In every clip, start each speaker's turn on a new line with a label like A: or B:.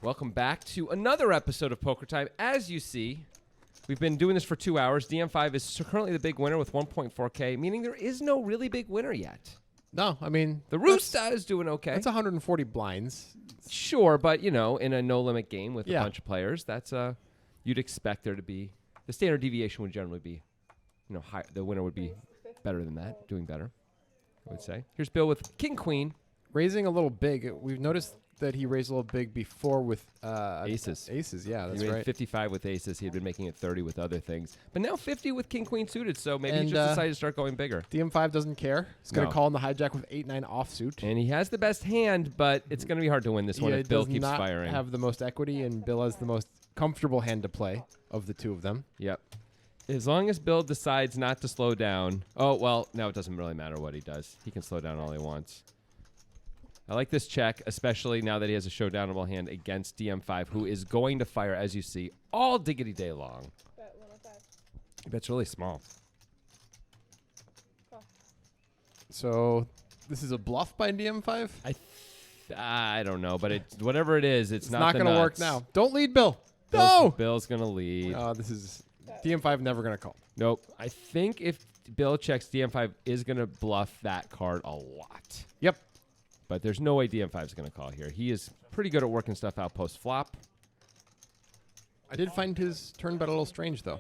A: Welcome back to another episode of Poker Time. As you see, we've been doing this for 2 hours. DM5 is currently the big winner with 1.4K, meaning there is no really big winner yet.
B: No, I mean...
A: The Rooster is doing okay.
B: That's 140 blinds.
A: Sure, but, you know, in a no-limit game with a bunch of players, that's you'd expect there to be... The standard deviation would generally be, you know, high, the winner would be better than that, doing better, I would say. Here's Bill with King-Queen.
B: Raising a little big. We've noticed that he raised a little big before with
A: aces.
B: Aces, yeah, that's
A: he made
B: right.
A: 55 with aces. He had been making it 30 with other things. But now 50 with king-queen suited, so maybe he just decided to start going bigger.
B: DM5 doesn't care. He's going to call in the hijack with 8-9 offsuit.
A: And he has the best hand, but it's going to be hard to win this one if Bill keeps firing.
B: He does not have the most equity, and Bill has the most comfortable hand to play of the two of them.
A: Yep. As long as Bill decides not to slow down. Oh, well, now it doesn't really matter what he does. He can slow down all he wants. I like this check, especially now that he has a showdownable hand against DM5, who is going to fire, as you see, all diggity day long.
C: Bet 105.
A: He bets really small.
C: Call.
B: So this is a bluff by DM5?
A: I don't know, but whatever it is, it's
B: not
A: going
B: to work now. Don't lead, Bill. No!
A: Bill's going to lead.
B: This is DM5 never going to call.
A: Nope. I think if Bill checks, DM5 is going to bluff that card a lot.
B: Yep.
A: But there's no way DM5 is going to call here. He is pretty good at working stuff out post-flop.
B: I did find his turn bet a little strange, though.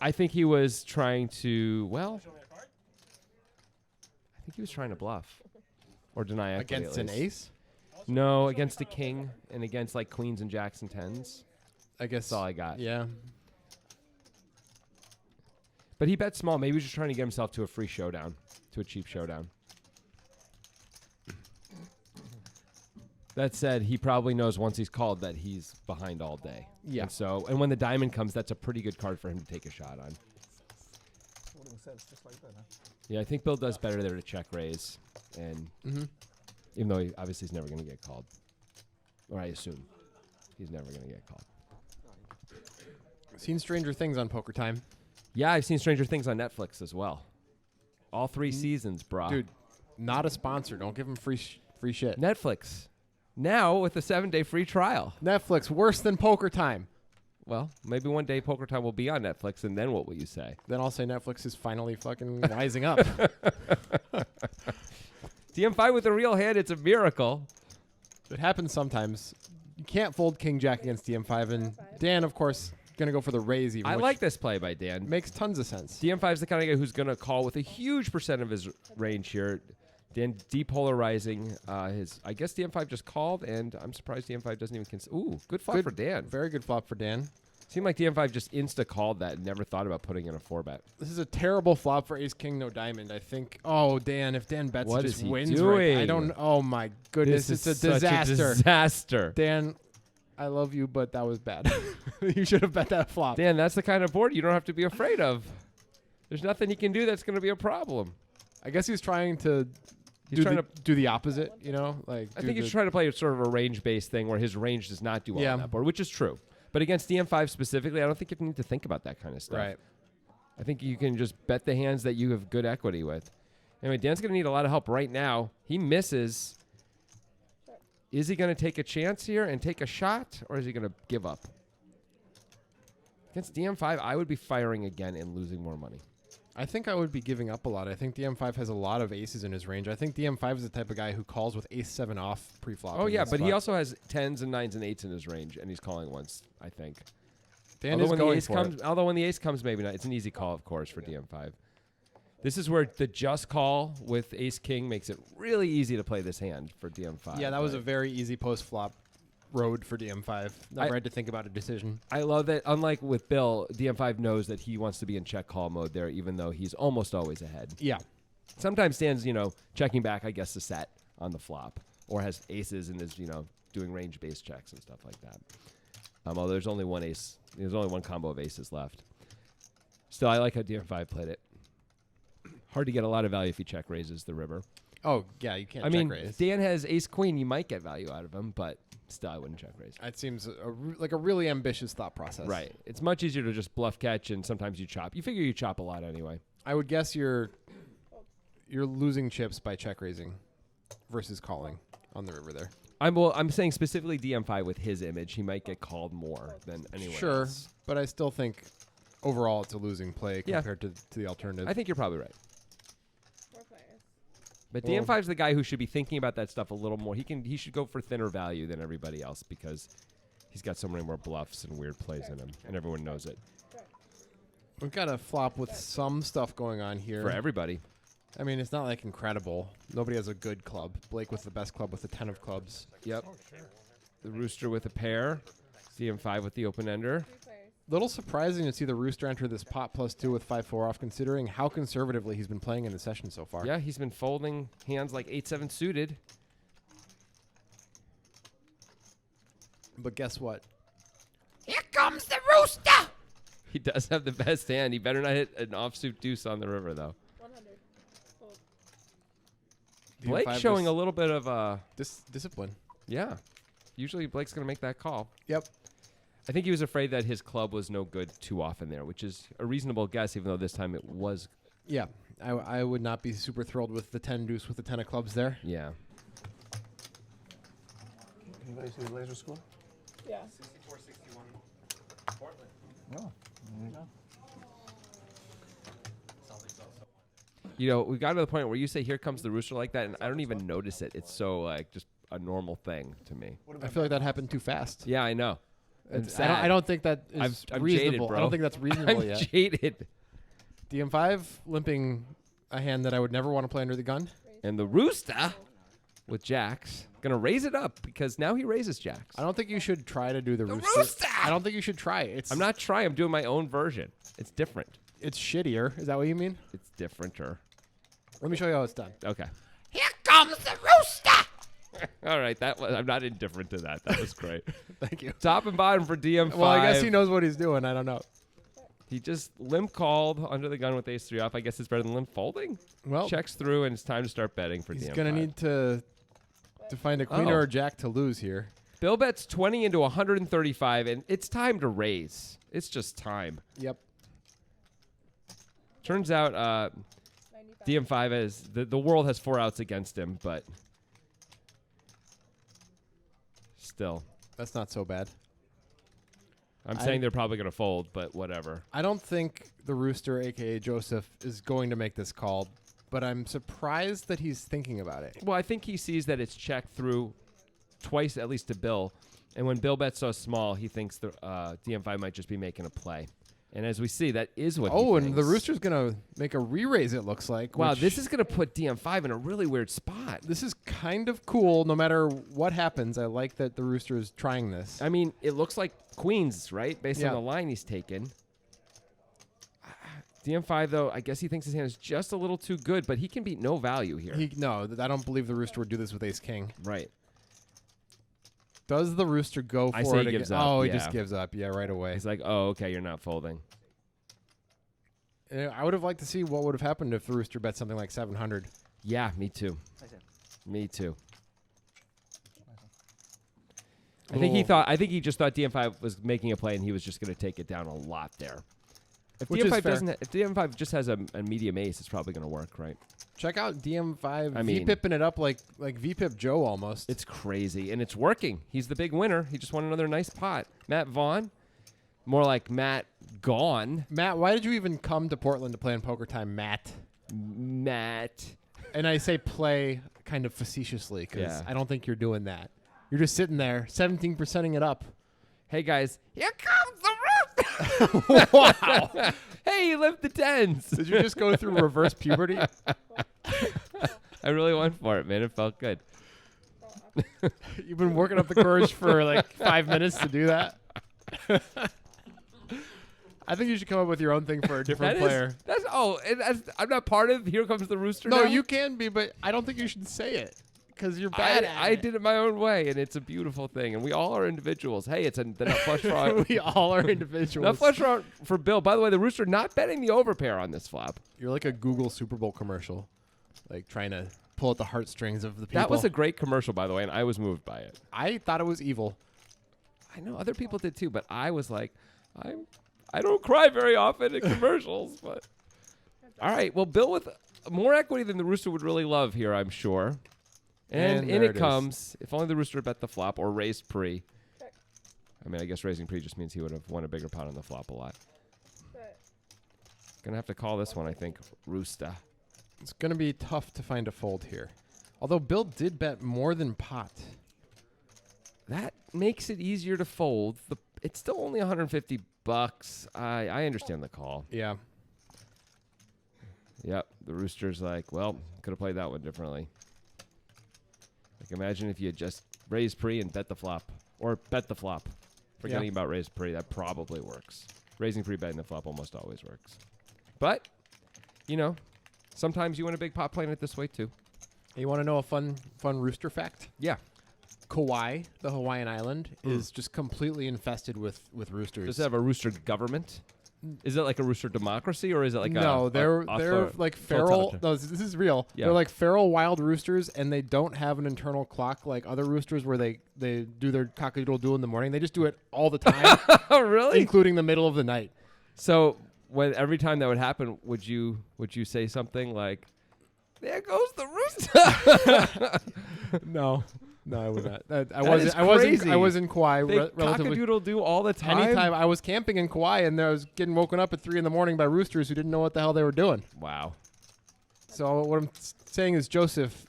A: I think he was trying to, well, I think he was trying to bluff or deny equity.
B: Against an ace?
A: No, against a king and against, like, queens and jacks and tens.
B: I guess.
A: That's all I got.
B: Yeah.
A: But he bet small. Maybe he was just trying to get himself to a free showdown, to a cheap showdown. That said, he probably knows once he's called that he's behind all day.
B: Yeah.
A: And when the diamond comes, that's a pretty good card for him to take a shot on. Yeah, I think Bill does better there to check raise. And even though he obviously he's never going to get called. Or I assume he's never going to get called.
B: Seen Stranger Things on Poker Time.
A: Yeah, I've seen Stranger Things on Netflix as well. All 3 seasons, brah.
B: Dude, not a sponsor. Don't give him free shit.
A: Netflix. Now with a 7-day free trial.
B: Netflix, worse than Poker Time.
A: Well, maybe one day Poker Time will be on Netflix, and then what will you say?
B: Then I'll say Netflix is finally fucking rising up.
A: DM5 with a real hand, it's a miracle.
B: It happens sometimes. You can't fold King Jack against DM5, and Dan, of course, going to go for the raise even.
A: I like this play by Dan.
B: Makes tons of sense.
A: DM5 is the kind of guy who's going to call with a huge percent of his range here. Dan depolarizing I guess DM5 just called, and I'm surprised DM5 doesn't even consider. Ooh, good flop for Dan.
B: Very good flop for Dan.
A: Seemed like DM5 just insta-called that and never thought about putting in a 4-bet.
B: This is a terrible flop for Ace-King, no diamond. I think, Dan, if Dan bets,
A: what
B: he just wins.
A: Doing?
B: Right? I don't, oh my goodness, it's a disaster.
A: Such a disaster.
B: Dan, I love you, but that was bad. You should have bet that flop.
A: Dan, that's the kind of board you don't have to be afraid of. There's nothing he can do that's going to be a problem.
B: I guess he's trying to... He's trying to do the opposite, you know? Like
A: I think he's trying to play sort of a range-based thing where his range does not do well on that board, which is true. But against DM5 specifically, I don't think you need to think about that kind of stuff.
B: Right.
A: I think you can just bet the hands that you have good equity with. Anyway, Dan's going to need a lot of help right now. He misses. Is he going to take a chance here and take a shot, or is he going to give up? Against DM5, I would be firing again and losing more money.
B: I think I would be giving up a lot. I think DM5 has a lot of aces in his range. I think DM5 is the type of guy who calls with ace-7 off pre-flop.
A: Oh, yeah, but he also has 10s and 9s and 8s in his range, and he's calling once, I think.
B: Dan is going for it.
A: Although when the ace comes, maybe not. It's an easy call, of course, for DM5. This is where the just call with ace-king makes it really easy to play this hand for DM5.
B: Yeah, that was a very easy post-flop road for DM5. Never had to think about a decision.
A: I love that. Unlike with Bill, DM5 knows that he wants to be in check call mode there, even though he's almost always ahead.
B: Yeah.
A: Sometimes Dan's, checking back, I guess, the set on the flop, or has aces and is, doing range-based checks and stuff like that. Although there's only one ace. There's only one combo of aces left. Still, I like how DM5 played it. Hard to get a lot of value if he check raises the river.
B: Oh, yeah, you can't check raise.
A: Dan has ace-queen. You might get value out of him, but still, I wouldn't check raise.
B: That seems like a really ambitious thought process.
A: Right. It's much easier to just bluff catch, and sometimes you chop. You figure you chop a lot anyway.
B: I would guess you're you're losing chips by check raising versus calling on the river there.
A: I'm saying specifically DM5 with his image, he might get called more than anyone else.
B: But I still think overall it's a losing play compared to the alternative.
A: I think you're probably right.
C: 4 players.
A: But
B: Well-
A: DM5's the guy who should be thinking about that stuff a little more. He should go for thinner value than everybody else because he's got so many more bluffs and weird plays in him, and everyone knows it.
B: We've got a flop with some stuff going on here.
A: For everybody.
B: I mean, it's not like incredible. Nobody has a good club. Blake with the best club with the 10 of clubs.
A: Yep. The Rooster with a pair. DM5 with the open ender.
C: 3 players.
B: Little surprising to see the Rooster enter this pot +2 with 5-4 off, considering how conservatively he's been playing in the session so far.
A: Yeah, he's been folding hands like 8-7 suited.
B: But guess what?
A: Here comes the Rooster! He does have the best hand. He better not hit an offsuit deuce on the river, though.
C: 100. Fold.
A: Blake's
B: DM5
A: showing a little bit of
B: discipline.
A: yeah. Usually Blake's going to make that call.
B: Yep.
A: I think he was afraid that his club was no good too often there, which is a reasonable guess, even though this time it was.
B: Yeah. I would not be super thrilled with the 10 deuce with the 10 of clubs there.
A: Yeah.
D: Anybody see the laser score?
C: Yeah.
A: 64-61 Portland.
D: No. There you go.
A: You know, we've gotten to the point where you say, here comes the Rooster like that, and I don't even notice it. It's so, like, just a normal thing to me.
B: I feel like that happened too fast.
A: Yeah, I know. It's
B: I don't think that is
A: I'm
B: reasonable.
A: jaded, bro.
B: I don't think that's reasonable
A: I'm
B: yet.
A: jaded.
B: DM5 limping a hand that I would never want to play under the gun.
A: And the Rooster with jacks going to raise it up because now he raises jacks.
B: I don't think you should try to do the Rooster.
A: Rooster!
B: I don't think you should try. It's
A: I'm not trying. I'm doing my own version. It's different.
B: It's shittier. Is that what you mean?
A: It's differenter.
B: Let me show you how it's done.
A: Okay. Here comes the Rooster! All right. I'm not indifferent to that. That was great.
B: Thank you.
A: Top and bottom for DM5.
B: Well, I guess he knows what he's doing. I don't know.
A: He just limp called under the gun with ace-3 off. I guess it's better than limp folding.
B: Well,
A: Checks through, and it's time to start betting for
B: he's
A: DM5.
B: gonna need to find a queen
A: Oh.
B: or a jack to lose here.
A: Bill bets 20 into 135, and it's time to raise. It's just time.
B: Yep.
A: Turns out
C: 95.
A: DM5 is the world has 4 outs against him, but still.
B: That's not so bad.
A: I'm saying they're probably going to fold, but whatever.
B: I don't think the Rooster, aka Joseph, is going to make this call, but I'm surprised that he's thinking about it.
A: Well, I think he sees that it's checked through twice, at least to Bill. And when Bill bets so small, he thinks the DM5 might just be making a play. And as we see, that is what he
B: Oh, and
A: thinks.
B: the Rooster's gonna make a re-raise. It looks like.
A: Wow,
B: which-
A: this is going to put DM5 in a really weird spot.
B: This is kind of cool. No matter what happens, I like that the Rooster is trying this.
A: I mean, it looks like queens, right? Based
B: Yeah.
A: on the line he's taken. DM5, though, I guess he thinks his hand is just a little too good, but he can beat no value here.
B: I don't believe the Rooster would do this with Ace King.
A: Right.
B: Does the Rooster go for
A: I say
B: it
A: he
B: again?
A: gives up,
B: Oh, he
A: yeah.
B: just gives up. Yeah, right away.
A: He's like, oh, okay, you're not folding.
B: I would have liked to see what would have happened if the Rooster bet something like 700.
A: Yeah, me too. Me too. I think he just thought DM5 was making a play and he was just going to take it down a lot there. If
B: Which is
A: DM5
B: fair.
A: doesn't, if DM5 just has a medium ace, it's probably going to work, right?
B: Check out DM5
A: I mean-
B: V-pipping it up like V-pip Joe almost.
A: It's crazy, and it's working. He's the big winner. He just won another nice pot. Matt Vaughn, more like Matt Gone.
B: Matt, why did you even come to Portland to play in Poker Time, Matt?
A: Matt.
B: And I say play kind of facetiously because
A: Yeah.
B: I don't think you're doing that. You're just sitting there, 17%ing it up.
A: Hey, guys. Here comes the Rooster.
B: Wow.
A: Hey, he left the tens.
B: Did you just go through reverse puberty?
A: I really went for it, man. It felt good.
B: You've been working up the courage for like 5 minutes to do that? I think you should come up with your own thing for a different player.
A: I'm not part of Here Comes the Rooster
B: No,
A: now?
B: you can be, but I don't think you should say it because you're bad at
A: I
B: it.
A: did it my own way, and it's a beautiful thing. And we all are individuals. Hey, it's the nut flush draw.
B: We all are individuals.
A: Nut flush draw for Bill. By the way, the Rooster not betting the overpair on this flop.
B: You're like a Google Super Bowl commercial, like trying to pull at the heartstrings of the people.
A: That was a great commercial, by the way, and I was moved by it.
B: I thought it was evil.
A: I know other people did too, but I was like, I don't cry very often in commercials, but all right. Well, Bill with more equity than the Rooster would really love here, I'm sure. And in
B: there
A: it
B: it is.
A: comes. If only the Rooster bet the flop or raised pre.
C: Check.
A: I mean, I guess raising pre just means he would have won a bigger pot on the flop a lot.
C: But
A: Gonna have to call this one, I think, Rooster.
B: It's going to be tough to find a fold here. Although Bill did bet more than pot.
A: That makes it easier to fold. It's still only $150. I understand the call.
B: Yeah.
A: Yep. The Rooster's like, well, could have played that one differently. Like, imagine if you had just raised pre and bet the flop. Or bet the flop. Forgetting about raised pre, that probably works. Raising pre, betting the flop almost always works. But, you know, sometimes you win a big pot playing it this way, too.
B: You want to know a fun Rooster fact?
A: Yeah.
B: Kauai, the Hawaiian island, is just completely infested with roosters.
A: Does it have a Rooster government? Is it like a Rooster democracy, or is it like
B: no, they're like feral. No, this is real.
A: Yeah.
B: They're like feral wild roosters, and they don't have an internal clock like other roosters where they do their cock-a-doodle-doo in the morning. They just do it all the time,
A: Oh, really?
B: including the middle of the night.
A: So every time that would happen, would you say something like, "There goes the Rooster"?
B: No, I would not. I
A: is
B: wasn't.
A: crazy.
B: I was in Kauai
A: They
B: relatively.
A: cock-a-doodle do all the time.
B: Anytime I was camping in Kauai, and I was getting woken up at 3 a.m. by roosters who didn't know what the hell they were doing.
A: Wow.
B: So what I'm saying is, Joseph,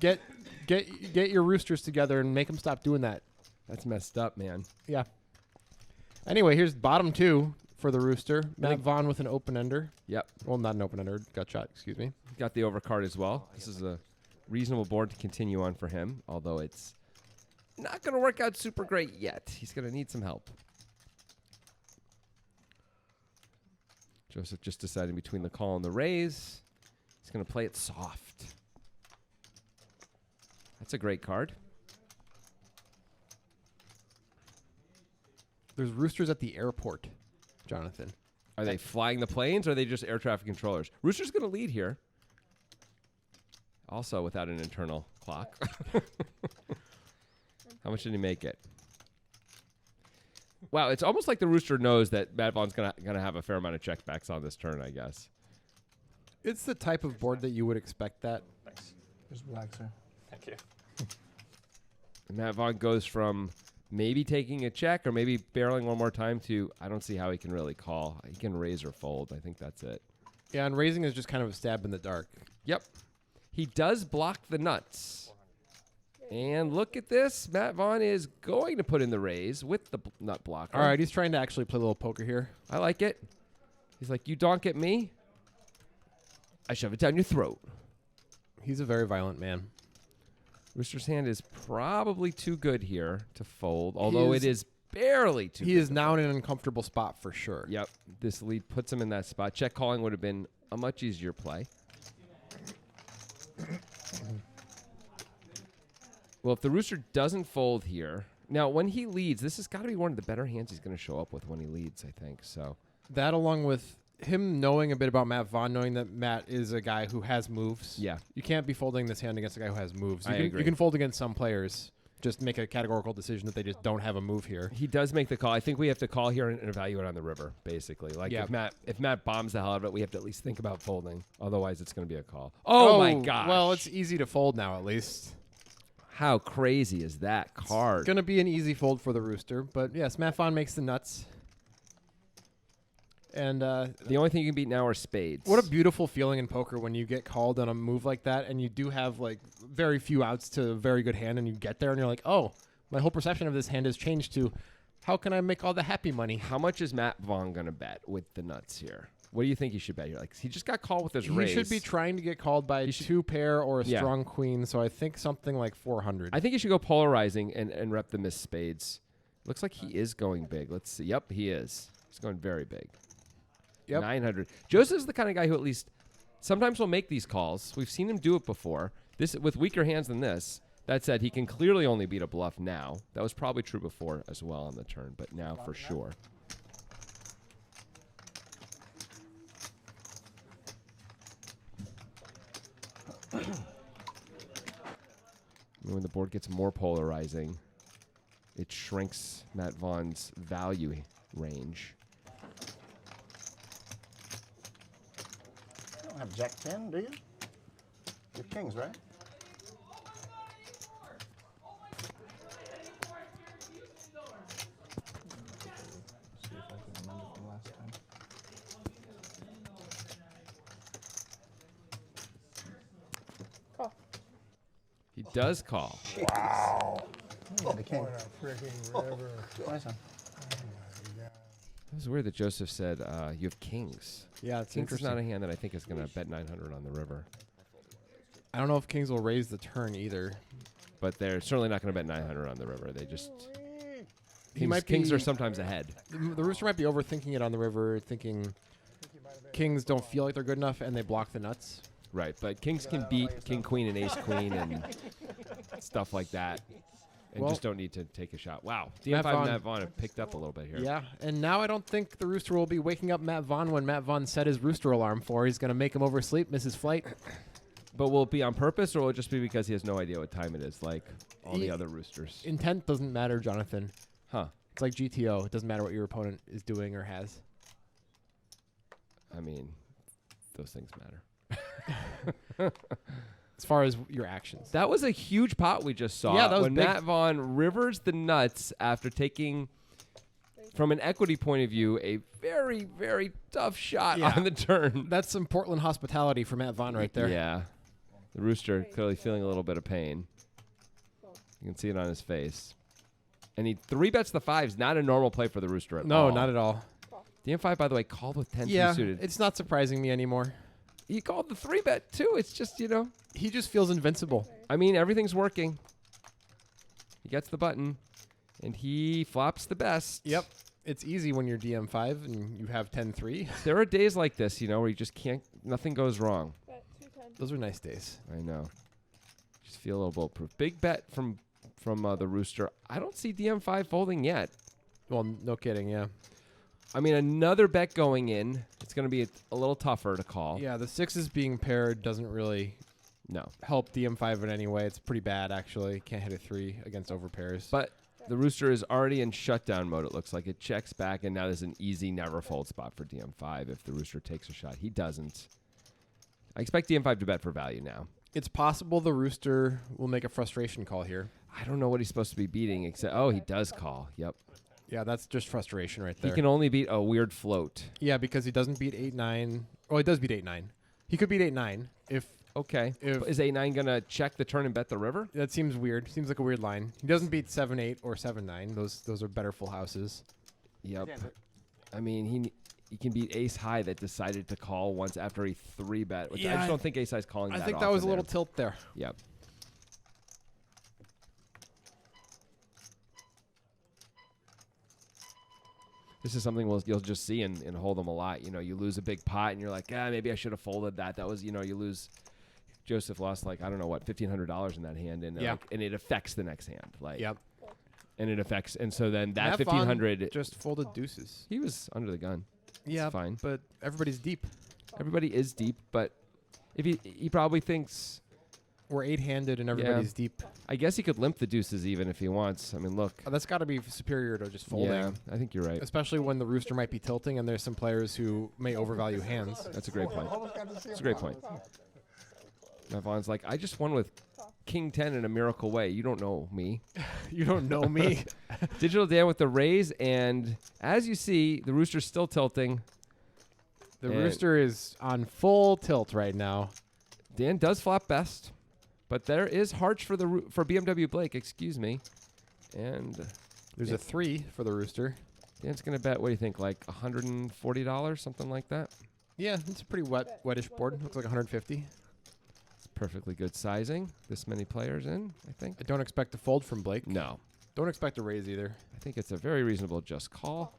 B: get your roosters together and make them stop doing that.
A: That's messed up, man.
B: Yeah. Anyway, here's bottom 2 for the Rooster. Matt Vaughn with an open ender.
A: Yep.
B: Well, not an open ender. Gut shot. Excuse me.
A: Got the overcard as well. This is a reasonable board to continue on for him, although it's not going to work out super great yet. He's going to need some help. Joseph just deciding between the call and the raise. He's going to play it soft. That's a great card.
B: There's roosters at the airport, Jonathan.
A: Are they flying the planes, or are they just air traffic controllers? Rooster's going to lead here. Also without an internal clock. How much did he make it? Wow, it's almost like the Rooster knows that Matt Vaughn's gonna have a fair amount of checkbacks on this turn, I guess.
B: It's the type of board that you would expect that.
D: Thanks. Here's black, sir. Thank you.
A: And Matt Vaughn goes from maybe taking a check or maybe barreling one more time to, I don't see how he can really call. He can raise or fold. I think that's it.
B: Yeah, and raising is just kind of a stab in the dark.
A: Yep. He does block the nuts. And look at this. Matt Vaughn is going to put in the raise with the nut blocker.
B: All right, he's trying to actually play a little poker here.
A: I like it. He's like, you donk at me, I shove it down your throat.
B: He's a very violent man.
A: Rooster's hand is probably too good here to fold, although
B: is-
A: it is barely too
B: He
A: good
B: is
A: to
B: now
A: fold.
B: in an uncomfortable spot for sure.
A: Yep. This lead puts him in that spot. Check calling would have been a much easier play. Well, if the Rooster doesn't fold here, now when he leads, this has got to be one of the better hands he's going to show up with when he leads, I think. So
B: That along with him knowing a bit about Matt Vaughn, knowing that Matt is a guy who has moves.
A: yeah,
B: You can't be folding this hand against a guy who has moves.
A: I agree.
B: You can fold against some players. Just make a categorical decision that they just don't have a move here.
A: he does make the call. I think we have to call here and evaluate on the river, basically. Like
B: Yeah.
A: if Matt bombs the hell out of it, we have to at least think about folding. Otherwise, it's going to be a call. Oh my gosh!
B: Well, it's easy to fold now, at least.
A: How crazy is that card?
B: It's going to be an easy fold for the Rooster. But yes, Matt Vaughn makes the nuts. And
A: The only thing you can beat now are spades.
B: what a beautiful feeling in poker when you get called on a move like that and you do have like very few outs to a very good hand and you get there and you're like, oh, my whole perception of this hand has changed to how can I make all the happy money?
A: How much is Matt Vaughn going to bet with the nuts here? What do you think he should bet here? Like, he just got called with his
B: He
A: raise.
B: should be trying to get called by two pair or a
A: Yeah.
B: strong queen, so I think something like 400.
A: I think he should go polarizing and rep the missed spades. Looks like he is going big. Let's see. Yep, he is. He's going very big.
B: Yep.
A: 900. Joseph's the kind of guy who at least sometimes will make these calls. We've seen him do it before. This with weaker hands than this. That said, he can clearly only beat a bluff now. That was probably true before as well on the turn, but now for sure. When the board gets more polarizing, it shrinks Matt Vaughn's value range.
D: have Jack 10, do you? You have kings, right? See if I can remember from last time.
C: Call.
A: He does call.
D: Wow. Yeah, the king.
E: What a freaking river.
D: Nice one.
A: It was weird that Joseph said you have kings.
B: Yeah, it's
A: Kings is
B: interesting.
A: not a hand that I think is going to bet 900 on the river.
B: I don't know if kings will raise the turn either.
A: But they're certainly not going to bet 900 on the river. They just
B: might
A: kings
B: be-
A: are sometimes ahead.
B: The rooster might be overthinking it on the river, thinking kings don't feel like they're good enough and they block the nuts.
A: Right, but kings can beat king, queen, and ace, queen, and stuff like that, and
B: Well-
A: just don't need to take a shot. Wow,
B: Matt
A: DM5
B: Vaughn-
A: and Matt Vaughn have picked up a little bit here.
B: Yeah, and now I don't think the rooster will be waking up Matt Vaughn when Matt Vaughn set his rooster alarm for. He's going to make him oversleep, miss his flight.
A: But will it be on purpose, or will it just be because he has no idea what time it is, like all the
B: He-
A: other roosters?
B: Intent doesn't matter, Jonathan.
A: Huh.
B: It's like GTO. It doesn't matter what your opponent is doing or has.
A: I mean, those things matter.
B: As far as your actions.
A: That was a huge pot we just saw.
B: Yeah, that was
A: when
B: big.
A: Matt Vaughn rivers the nuts after taking, from an equity point of view, a very, very tough shot
B: Yeah.
A: on the turn.
B: That's some Portland hospitality for Matt Vaughn right there.
A: Yeah. The rooster clearly feeling a little bit of pain. You can see it on his face. And he 3-bets the fives, not a normal play for the rooster at all.
B: No, not at all.
A: DM5, by the way, called with 10
B: Yeah,
A: suited.
B: it's not surprising me anymore.
A: He called the 3-bet, too. It's just,
B: He just feels invincible.
A: I mean, everything's working. He gets the button, and he flops the best.
B: Yep. It's easy when you're DM5 and you have 10-3.
A: There are days like this, where you just can't, nothing goes wrong.
C: Bet 210.
B: Those are nice days.
A: I know. Just feel a little bulletproof. Big bet from the rooster. I don't see DM5 folding yet.
B: Well, no kidding, yeah.
A: I mean, another bet going in. It's going to be a little tougher to call.
B: Yeah, the sixes being paired doesn't really
A: No.
B: help DM5 in any way. It's pretty bad, actually. Can't hit a 3 against overpairs.
A: But the rooster is already in shutdown mode, it looks like. It checks back, and now there's an easy never fold spot for DM5 if the rooster takes a shot. He doesn't. I expect DM5 to bet for value now.
B: It's possible the rooster will make a frustration call here.
A: I don't know what he's supposed to be beating, except, he does call. Yep.
B: Yeah, that's just frustration right
A: He
B: there.
A: can only beat a weird float.
B: Yeah, because he doesn't beat 8-9. Oh, he does beat 8-9. He could beat 8-9 if
A: Okay.
B: If-
A: Is 8-9 going to check the turn and bet the river?
B: that seems weird. Seems like a weird line. He doesn't beat 7-8 or 7-9. Those are better full houses.
A: Yep. I mean, he can beat ace high that decided to call once after a 3-bet, which I
B: Yeah,
A: just don't think ace high's calling
B: I
A: that
B: think that was a
A: often
B: little
A: there.
B: tilt there.
A: Yep. This is something you'll just see in Hold'em a lot. You lose a big pot and you're like, maybe I should have folded that. That was, you lose. Joseph lost $1,500 in that hand, and
B: Yeah.
A: and it affects the next hand.
B: Yep.
A: And it affects, and so then that
B: Matt Vaughn
A: 1,500.
B: just folded deuces.
A: He was under the gun.
B: Yeah,
A: fine.
B: but everybody's deep.
A: Everybody is deep, but if he probably thinks,
B: We're 8-handed and everybody's deep.
A: I guess he could limp the deuces even if he wants. I mean, look.
B: That's got to be superior to just folding.
A: Yeah, I think you're right.
B: Especially when the rooster might be tilting and there's some players who may overvalue hands.
A: That's a great point. That's a great point. Now Vaughn's like, I just won with King 10 in a miracle way. You don't know me.
B: You don't know me.
A: Digital Dan with the raise, and as you see, the rooster's still tilting.
B: The
A: And-
B: rooster is on full tilt right now.
A: Dan does flop best, but there is Harch for for BMW Blake, excuse me. And
B: There's a 3 for the rooster.
A: Dan's going to bet, what do you think, like $140, something like that?
B: Yeah, it's a pretty wettish board. Looks like 150.
A: It's perfectly good sizing. This many players in, I think.
B: I don't expect to fold from Blake.
A: No.
B: Don't expect a raise either.
A: I think it's a very reasonable just call.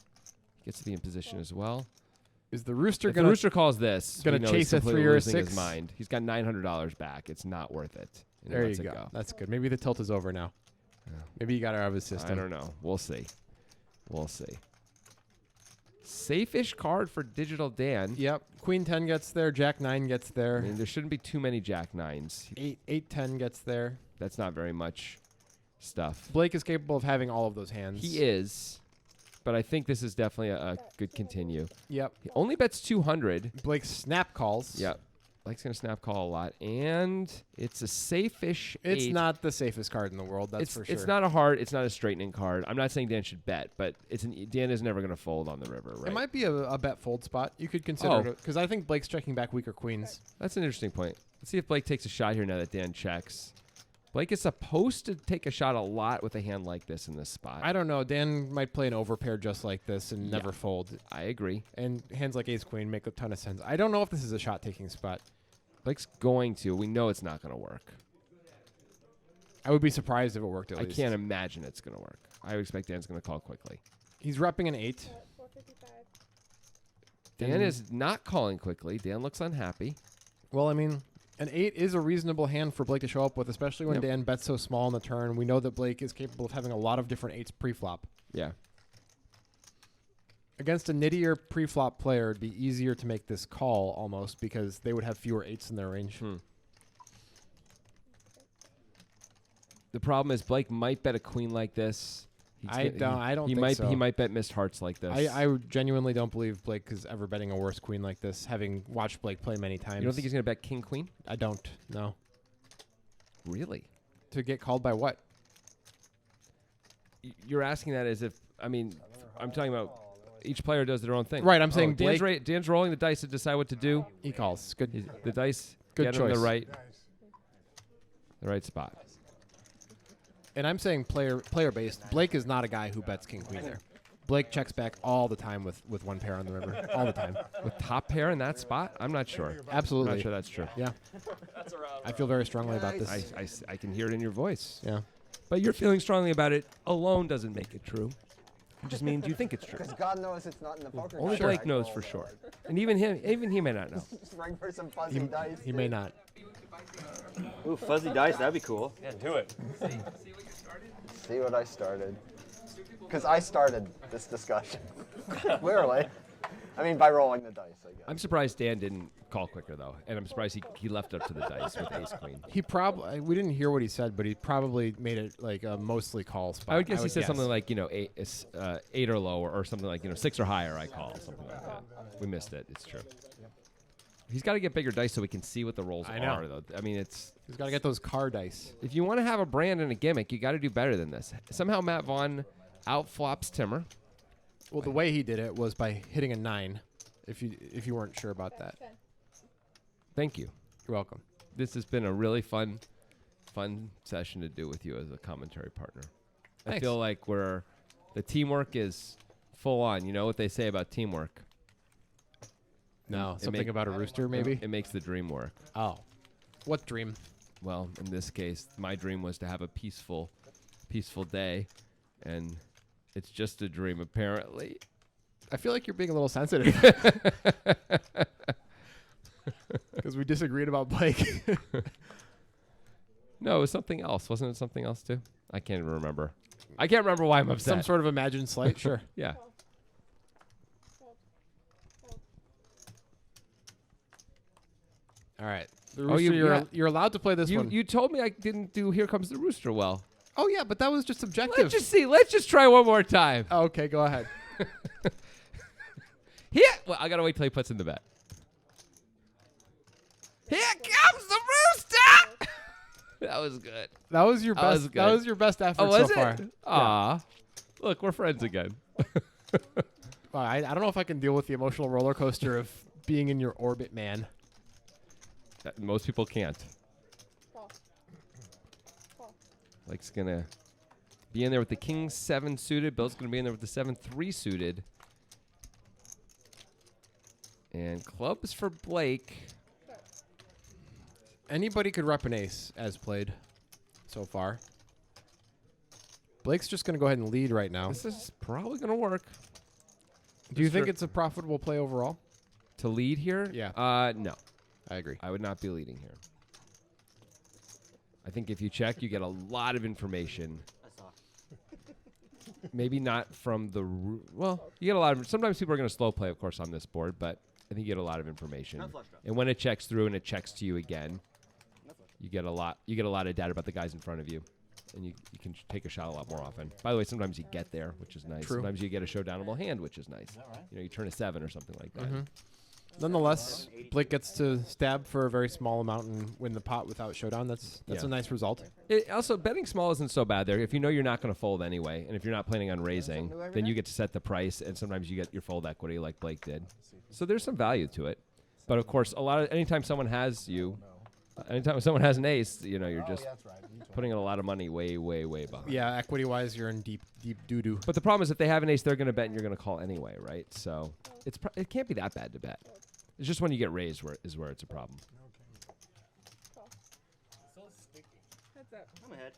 A: Gets to be in position as well.
B: Is the rooster
A: If the
B: going
A: rooster calls this,
B: gonna
A: we know
B: chase
A: he's
B: a
A: completely
B: 3 or a
A: losing
B: 6?
A: his mind. He's got $900 back. It's not worth it. And he
B: There you
A: lets it
B: go. That's good. Maybe the tilt is over now. Maybe he got out of his system.
A: I don't know. We'll see. We'll see. Safe-ish card for Digital Dan.
B: Yep. Queen 10 gets there. Jack 9 gets
A: I
B: there.
A: mean, there shouldn't be too many Jack 9s.
B: 8-10 gets there.
A: That's not very much stuff.
B: Blake is capable of having all of those hands.
A: He is, but I think this is definitely a good continue.
B: Yep.
A: He only bets 200.
B: Blake snap calls.
A: Yep. Blake's going to snap call a lot, and it's a safe-ish
B: It's
A: 8.
B: not the safest card in the world, that's for sure.
A: It's not a straightening card. I'm not saying Dan should bet, but Dan is never going to fold on the river, right?
B: It might be a bet fold spot. You could consider it, because I think Blake's checking back weaker queens.
A: That's an interesting point. Let's see if Blake takes a shot here now that Dan checks. Blake is supposed to take a shot a lot with a hand like this in this spot.
B: I don't know. Dan might play an overpair just like this and never fold.
A: I agree.
B: And hands like ace queen make a ton of sense. I don't know if this is a shot taking spot.
A: Blake's going to. We know it's not going to work.
B: I would be surprised if it worked at
A: I
B: least.
A: can't imagine it's going to work. I would expect Dan's going to call quickly.
B: He's repping an 8.
C: 455.
A: Dan is not calling quickly. Dan looks unhappy.
B: Well, I mean, an 8 is a reasonable hand for Blake to show up with, especially when
A: Yep.
B: Dan bets so small on the turn. We know that Blake is capable of having a lot of different 8s pre-flop.
A: Yeah.
B: Against a nittier pre-flop player, it'd be easier to make this call almost because they would have fewer 8s in their range.
A: The problem is Blake might bet a queen like this.
B: I don't think
A: might
B: so.
A: He might bet missed hearts like this.
B: I genuinely don't believe Blake is ever betting a worse queen like this, having watched Blake play many times.
A: You don't think he's going to bet king queen?
B: I don't. No.
A: Really?
B: To get called by what?
A: You're asking that as if I'm talking about each player does their own thing.
B: Right, I'm saying
A: Dan's rolling the dice to decide what to do.
B: He calls. Good.
A: The dice
B: Good
A: get him
B: choice.
A: the right spot.
B: And I'm saying player based. Blake is not a guy who bets king queen there. Blake checks back all the time with one pair on the river. All the time.
A: With top pair in that spot? I'm not sure.
B: Absolutely.
A: I'm not sure that's true.
B: Yeah. I feel very strongly about this.
A: I can hear it in your voice.
B: Yeah.
A: But you're feeling strongly about it alone doesn't make it true. It just means you think it's true.
D: Because God knows it's not in the poker.
A: Only
D: card.
A: Blake knows for sure. And even he may not know.
D: Just ring for some fuzzy dice.
B: He may not.
E: Ooh, fuzzy dice, that'd be cool.
F: Yeah, do it.
D: See what I started. Because I started this discussion. Clearly. I mean, by rolling the dice, I guess.
A: I'm surprised Dan didn't call quicker, though. And I'm surprised he left up to the dice with ace queen.
B: He probably, we didn't hear what he said, but he probably made it like a mostly call spot.
A: I would guess he said something like, 8 or lower, or something like, 6 or higher, I call, something like that. We missed it. It's true. He's got to get bigger dice so we can see what the rolls
B: I know.
A: are, though. I mean,
B: He's got to get those car dice.
A: if you want to have a brand and a gimmick, you got to do better than this. Somehow Matt Vaughn outflops Timur.
B: Well, the way he did it was by hitting a 9. If you weren't sure about that,
C: 10.
A: Thank you.
B: you're welcome.
A: This has been a really fun session to do with you as a commentary partner. I
B: Thanks.
A: feel like the teamwork is full on. You know what they say about teamwork?
B: No,
A: It
B: something
A: make-
B: about a rooster, maybe.
A: It makes the dream work.
B: Oh, what dream?
A: Well, in this case, my dream was to have a peaceful day, and it's just a dream, apparently.
B: I feel like you're being a little sensitive. Because we disagreed about Blake.
A: No, it was something else. Wasn't it something else, too? I can't even remember. I can't remember why I'm upset.
B: Some sort of imagined slight, sure.
A: Yeah.
B: All right. The
A: Oh,
B: rooster, you're allowed to play this one.
A: You told me I didn't do Here Comes the Rooster well.
B: Oh, yeah, but that was just subjective.
A: Let's just see. Let's just try one more time.
B: Okay, go ahead.
A: Here. Well, I got to wait till he puts in the bet. Here comes the rooster. That was good.
B: That was your
A: That
B: best.
A: was
B: That
A: good.
B: was your best effort
A: Oh, was
B: so far.
A: it? Aw. Look, we're friends again.
B: Well, I don't know if I can deal with the emotional roller coaster of being in your orbit, man.
A: Most people can't.
C: Call. Call.
A: Blake's going to be in there with the king 7 suited. Bill's going to be in there with the 7-3 suited. And clubs for Blake.
B: Anybody could rep an ace as played so far. Blake's just going to go ahead and lead right now.
A: This is probably going to work.
B: Do you
A: Just
B: think
A: for-
B: it's a profitable play overall?
A: To lead here?
B: Yeah.
A: No.
B: I agree.
A: I would not be leading here. I think if you check, you get a lot of information. Maybe not from the... Well, you get a lot of... Sometimes people are going to slow play, of course, on this board, but I think you get a lot of information. And when it checks through and it checks to you again, you get a lot of data about the guys in front of you. And you can take a shot a lot more often. By the way, sometimes you get there, which is nice.
B: True.
A: Sometimes you get a showdownable hand, which is nice. You know, you turn a 7 or something like that.
B: Nonetheless, Blake gets to stab for a very small amount and win the pot without showdown. That's
A: Yeah.
B: a nice result.
A: Also, betting small isn't so bad there. If you know you're not going to fold anyway, and if you're not planning on raising, then you get to set the price, and sometimes you get your fold equity like Blake did. So there's some value to it. But of course, anytime someone has an ace, you're just putting in a lot of money way, way, way behind.
B: Yeah, equity-wise, you're in deep doo-doo.
A: But the problem is if they have an ace, they're going to bet, and you're going to call anyway, right? So it can't be that bad to bet. It's just when you get raised where it's a problem.
C: Heads up.
E: I'm ahead.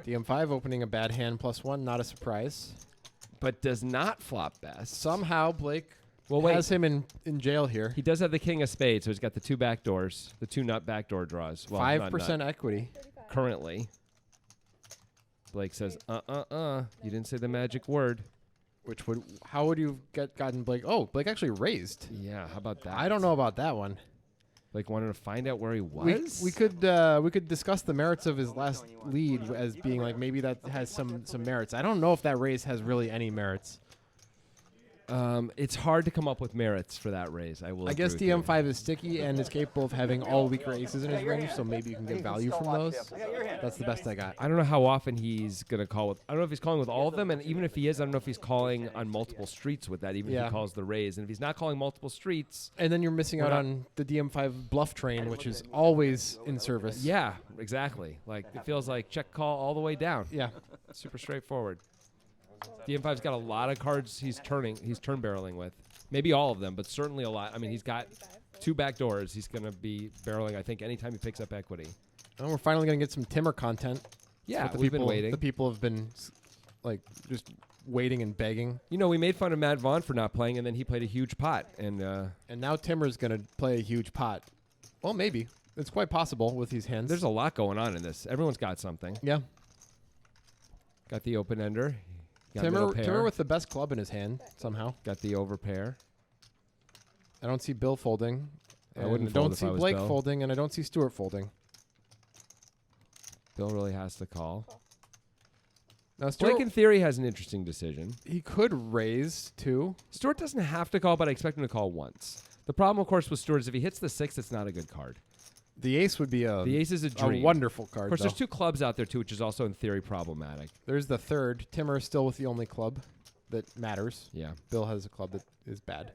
B: DM5 opening a bad hand +1, not a surprise.
A: But does not flop best.
B: Somehow Blake
A: Well,
B: has him in jail here.
A: He does have the king of spades, so he's got the two back doors, the two nut backdoor draws. Well,
B: 5% equity.
C: 35.
A: currently. Blake says, You didn't say the magic word.
B: How would you gotten Blake? Oh, Blake actually raised.
A: Yeah, how about that?
B: I don't know about that one.
A: Blake wanted to find out where he was.
B: We could discuss the merits of his last lead as being like maybe that has some merits. I don't know if that raise has really any merits.
A: It's hard to come up with merits for that raise. I will.
B: I guess
A: agree with you.
B: DM5 is sticky and is capable of having all weaker aces in his range, so maybe you can get value from those. That's the best I got.
A: I don't know how often he's gonna call with. I don't know if he's calling with all of them, and even if he is, I don't know if he's calling on multiple streets with that. Even if
B: Yeah.
A: he calls the raise, and if he's not calling multiple streets,
B: And then you're missing out on the DM5 bluff train, which is always in service.
A: yeah, exactly. Like it feels like check call all the way down.
B: Yeah.
A: Super straightforward. DM5's got a lot of cards he's turn barreling with. Maybe all of them, but certainly a lot. I mean, he's got 2 back doors. He's going to be barreling, I think, anytime he picks up equity.
B: And we're finally going to get some Timur content.
A: Yeah,
B: What
A: we've been waiting.
B: The people have been just waiting and begging.
A: We made fun of Matt Vaughn for not playing, and then he played a huge pot. And
B: And now Timur's going to play a huge pot. Well, maybe. It's quite possible with these hands.
A: there's a lot going on in this. Everyone's got something.
B: Yeah.
A: Got the open ender. Got middle pair.
B: Timur with the best club in his hand somehow.
A: Got the over pair.
B: I don't see Bill folding.
A: I wouldn't
B: I
A: fold
B: don't
A: if
B: see
A: I was
B: Blake
A: Bill.
B: folding, and I don't see Stuart folding.
A: Bill really has to call.
B: Now Stuart,
A: Blake, in theory, has an interesting decision.
B: he could raise too.
A: Stuart doesn't have to call, but I expect him to call once. The problem, of course, with Stuart is if he hits the 6, it's not a good card.
B: The ace would be
A: The ace is a
B: a
A: dream.
B: wonderful card.
A: Of course,
B: though.
A: there's 2 clubs out there, too, which is also, in theory, problematic.
B: There's the third. Timur is still with the only club that matters.
A: Yeah.
B: Bill has a club that is bad.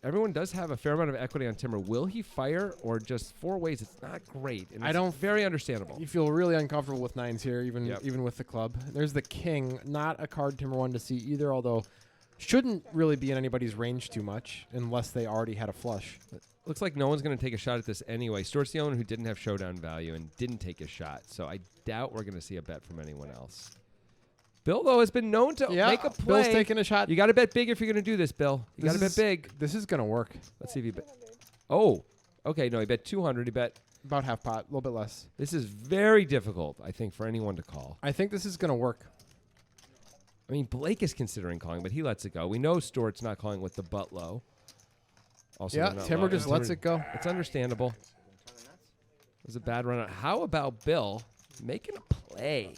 A: Everyone does have a fair amount of equity on Timur. Will he fire or just 4 ways? It's not great. And
B: I
A: it's
B: don't-
A: very understandable.
B: You feel really uncomfortable with 9s here, even
A: Yep.
B: even with the club. There's the king. Not a card Timur wanted to see either, although shouldn't really be in anybody's range too much unless they already had a flush.
A: Looks like no one's going to take a shot at this anyway. Stuart's the only one who didn't have showdown value and didn't take a shot. So I doubt we're going to see a bet from anyone else. Bill, though, has been known to make a play.
B: Bill's taking a shot.
A: You got to bet big if you're going to do this, Bill. You got to bet big.
B: This is going to work.
A: Let's see if he bet.
C: 200.
A: Oh, okay. No, he bet 200. He bet.
B: About half pot, a little bit less.
A: This is very difficult, I think, for anyone to call.
B: I think this is going to work.
A: I mean, Blake is considering calling, but he lets it go. We know Stuart's not calling with the butt low. Also,
B: Yeah,
A: they're not
B: Timur
A: low.
B: just lets it go.
A: It's understandable. It was a bad run out. How about Bill making a play?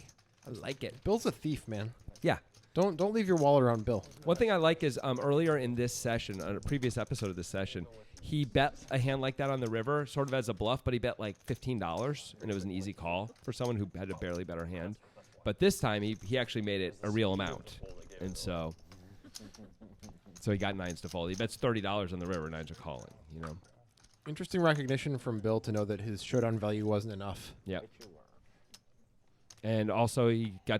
A: I like it.
B: Bill's a thief, man.
A: Yeah.
B: Don't leave your wallet around Bill.
A: One thing I like is earlier in this session, on a previous episode of this session, he bet a hand like that on the river, sort of as a bluff, but he bet like $15, and it was an easy call for someone who had a barely better hand. But this time, he actually made it a real amount, and so he got 9s to fold. He bets $30 on the river, 9s are calling,
B: Interesting recognition from Bill to know that his showdown value wasn't enough.
A: Yep. And also,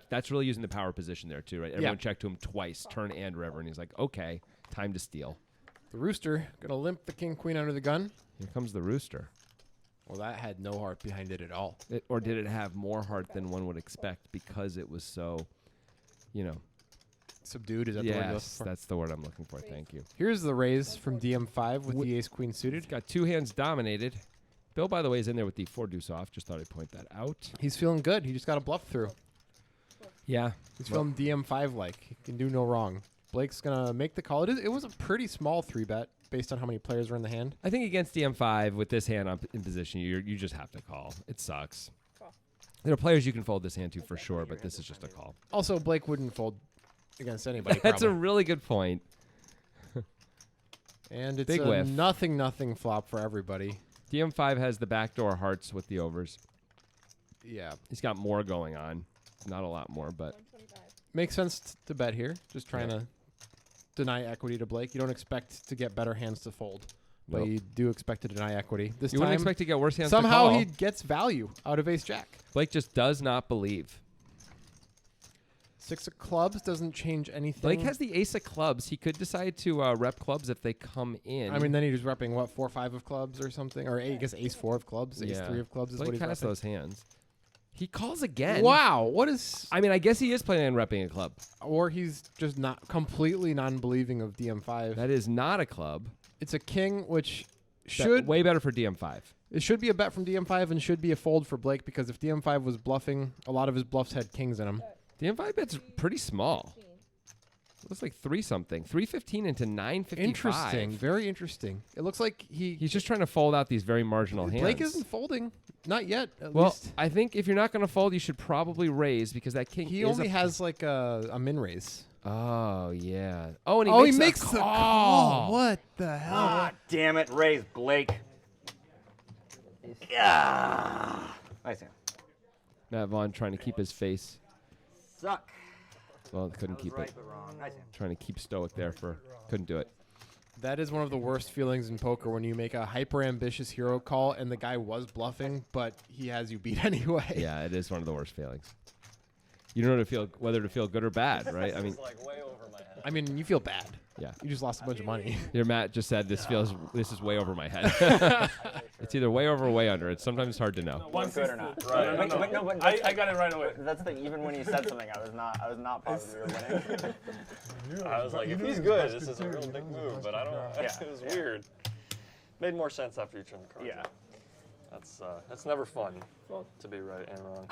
A: that's really using the power position there, too, right? Everyone checked to him twice, turn and river, and he's like, okay, time to steal.
B: The Rooster gonna limp the king queen under the gun.
A: Here comes the Rooster.
B: Well, that had no heart behind it at all.
A: Or did it have more heart than one would expect because it was so,
B: Subdued, is that the word you're looking
A: yes,
B: for?
A: that's the word I'm looking for. Thank you.
B: Here's the raise from DM5 with the ace queen suited.
A: It's got 2 hands dominated. Bill, by the way, is in there with the 4 deuce off. Just thought I'd point that out.
B: He's feeling good. He just got a bluff through.
A: Yeah.
B: He's feeling DM5 like. He can do no wrong. Blake's gonna make the call. It was a pretty small 3-bet based on how many players were in the hand.
A: I think against DM5 with this hand in position, you just have to call. It sucks.
C: Call.
A: There are players you can fold this hand to for sure, but this is just a call.
B: Also, Blake wouldn't fold against anybody.
A: That's a
B: probably.
A: really good point.
B: And it's
A: Big
B: a
A: whiff.
B: nothing flop for everybody.
A: DM5 has the backdoor hearts with the overs.
B: Yeah.
A: He's got more going on. Not a lot more, but
C: 125.
B: Makes sense to bet here. Just trying to deny equity to Blake. You don't expect to get better hands to fold, but
A: Nope.
B: you do expect to deny equity. This
A: you
B: time,
A: wouldn't expect to get worse hands
B: somehow
A: to call.
B: he gets value out of ace-jack.
A: Blake just does not believe.
B: 6 of clubs doesn't change anything.
A: Blake has the ace of clubs. He could decide to rep clubs if they come in.
B: I mean, then he's repping, what, 4-5 of clubs or something? Or I guess ace-4 of clubs, ace-3 of clubs is
A: Blake
B: what he's
A: has
B: repping.
A: those hands. He calls again.
B: Wow, what is...
A: I mean, I guess he is planning on repping a club.
B: Or he's just not completely non-believing of DM5.
A: That is not a club.
B: It's a king, which
A: That-
B: should...
A: way better for DM5.
B: It should be a bet from DM5 and should be a fold for Blake because if DM5 was bluffing, a lot of his bluffs had kings in them.
A: DM5 bet's pretty small. Looks like 3-something. 315 into 955.
B: Interesting. Very interesting. It looks like
A: He's just trying to fold out these very marginal hands.
B: Blake isn't folding. Not yet, at
A: Well,
B: least.
A: I think if you're not going to fold, you should probably raise because that king
B: He
A: is
B: only
A: a
B: has like a min raise.
A: Oh, yeah. Oh, and he makes
B: the
A: call.
B: What the hell?
E: Ah, damn it, raise Blake. Yeah. Nice hand.
A: Matt Vaughn trying to keep his face.
E: Suck.
A: Well, couldn't
E: That was
A: keep
E: right,
A: it.
E: but wrong. Nice hand.
A: Trying to keep stoic there couldn't do it.
B: That is one of the worst feelings in poker when you make a hyper ambitious hero call and the guy was bluffing, but he has you beat anyway.
A: Yeah, it is one of the worst feelings. You don't know whether to feel good or bad, right? I mean,
B: I mean, you feel bad.
A: yeah.
B: You just lost a bunch of money.
A: Your Matt just said this is way over my head. It's either way over or way under. It's sometimes hard to know.
D: One good or not.
F: Right.
D: Wait, no, but
F: I got it right away.
D: that's the thing. Even when you said something, I was not positive you were winning.
F: I was like, if he's good, this is a real big move, but I don't.
D: Yeah.
F: It was weird. Made more sense after you turned the cards.
D: Yeah.
F: That's never fun to be right and wrong.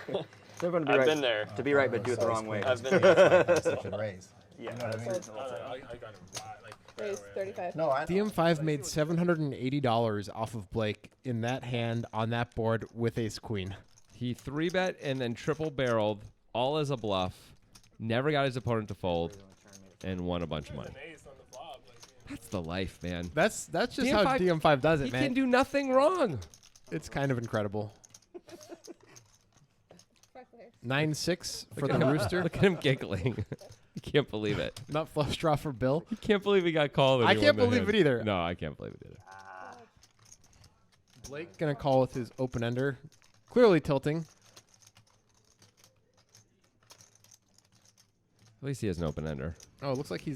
E: It's never gonna be
F: I've
E: right.
F: been there.
E: To be right, but do it the wrong way.
F: I've been there.
G: Should raise.
D: Yeah.
G: You know what I mean?
F: I got it right.
C: Raise 35.
G: No, I
B: DM5 made $780 off of Blake in that hand on that board with ace queen.
A: He 3-bet and then triple barreled all as a bluff. Never got his opponent to fold and won a bunch of money. That's the life, man.
B: That's just how
A: DM5
B: DM5 does it,
A: He
B: man.
A: can do nothing wrong.
B: It's kind of incredible.
C: Fuck there.
B: 9-6 for
A: Look
B: the
A: at him-
B: Rooster.
A: Look at him giggling. He can't believe it.
B: Not flush draw for Bill.
A: He can't believe he got called. when
B: I
A: he
B: can't
A: won the
B: believe
A: hand.
B: it either.
A: No, I can't believe it either.
B: Blake gonna call with his open ender, clearly tilting.
A: At least he has an open ender.
B: Oh, it looks like he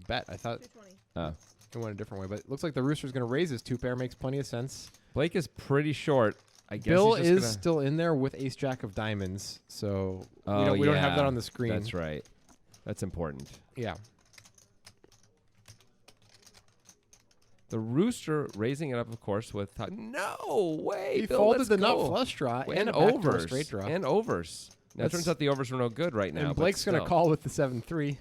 B: bet. I thought
C: 220.
A: Oh.
B: it went a different way, but it looks like the Rooster's gonna raise his 2-pair. Makes plenty of sense.
A: Blake is pretty short. I guess
B: Bill
A: he's just
B: is
A: gonna-
B: still in there with ace jack of diamonds, so
A: Oh,
B: we don't have that
A: yeah.
B: on the screen.
A: That's right. That's important.
B: Yeah.
A: The Rooster raising it up, of course, with no way.
B: He
A: Bill,
B: folded
A: let's
B: the
A: go.
B: nut flush draw
A: and
B: and a backdoor
A: overs
B: straight draw.
A: and overs. Now, it
B: That's-
A: turns out the overs were no good right now.
B: And
A: but
B: Blake's gonna
A: still.
B: call with the 7-3.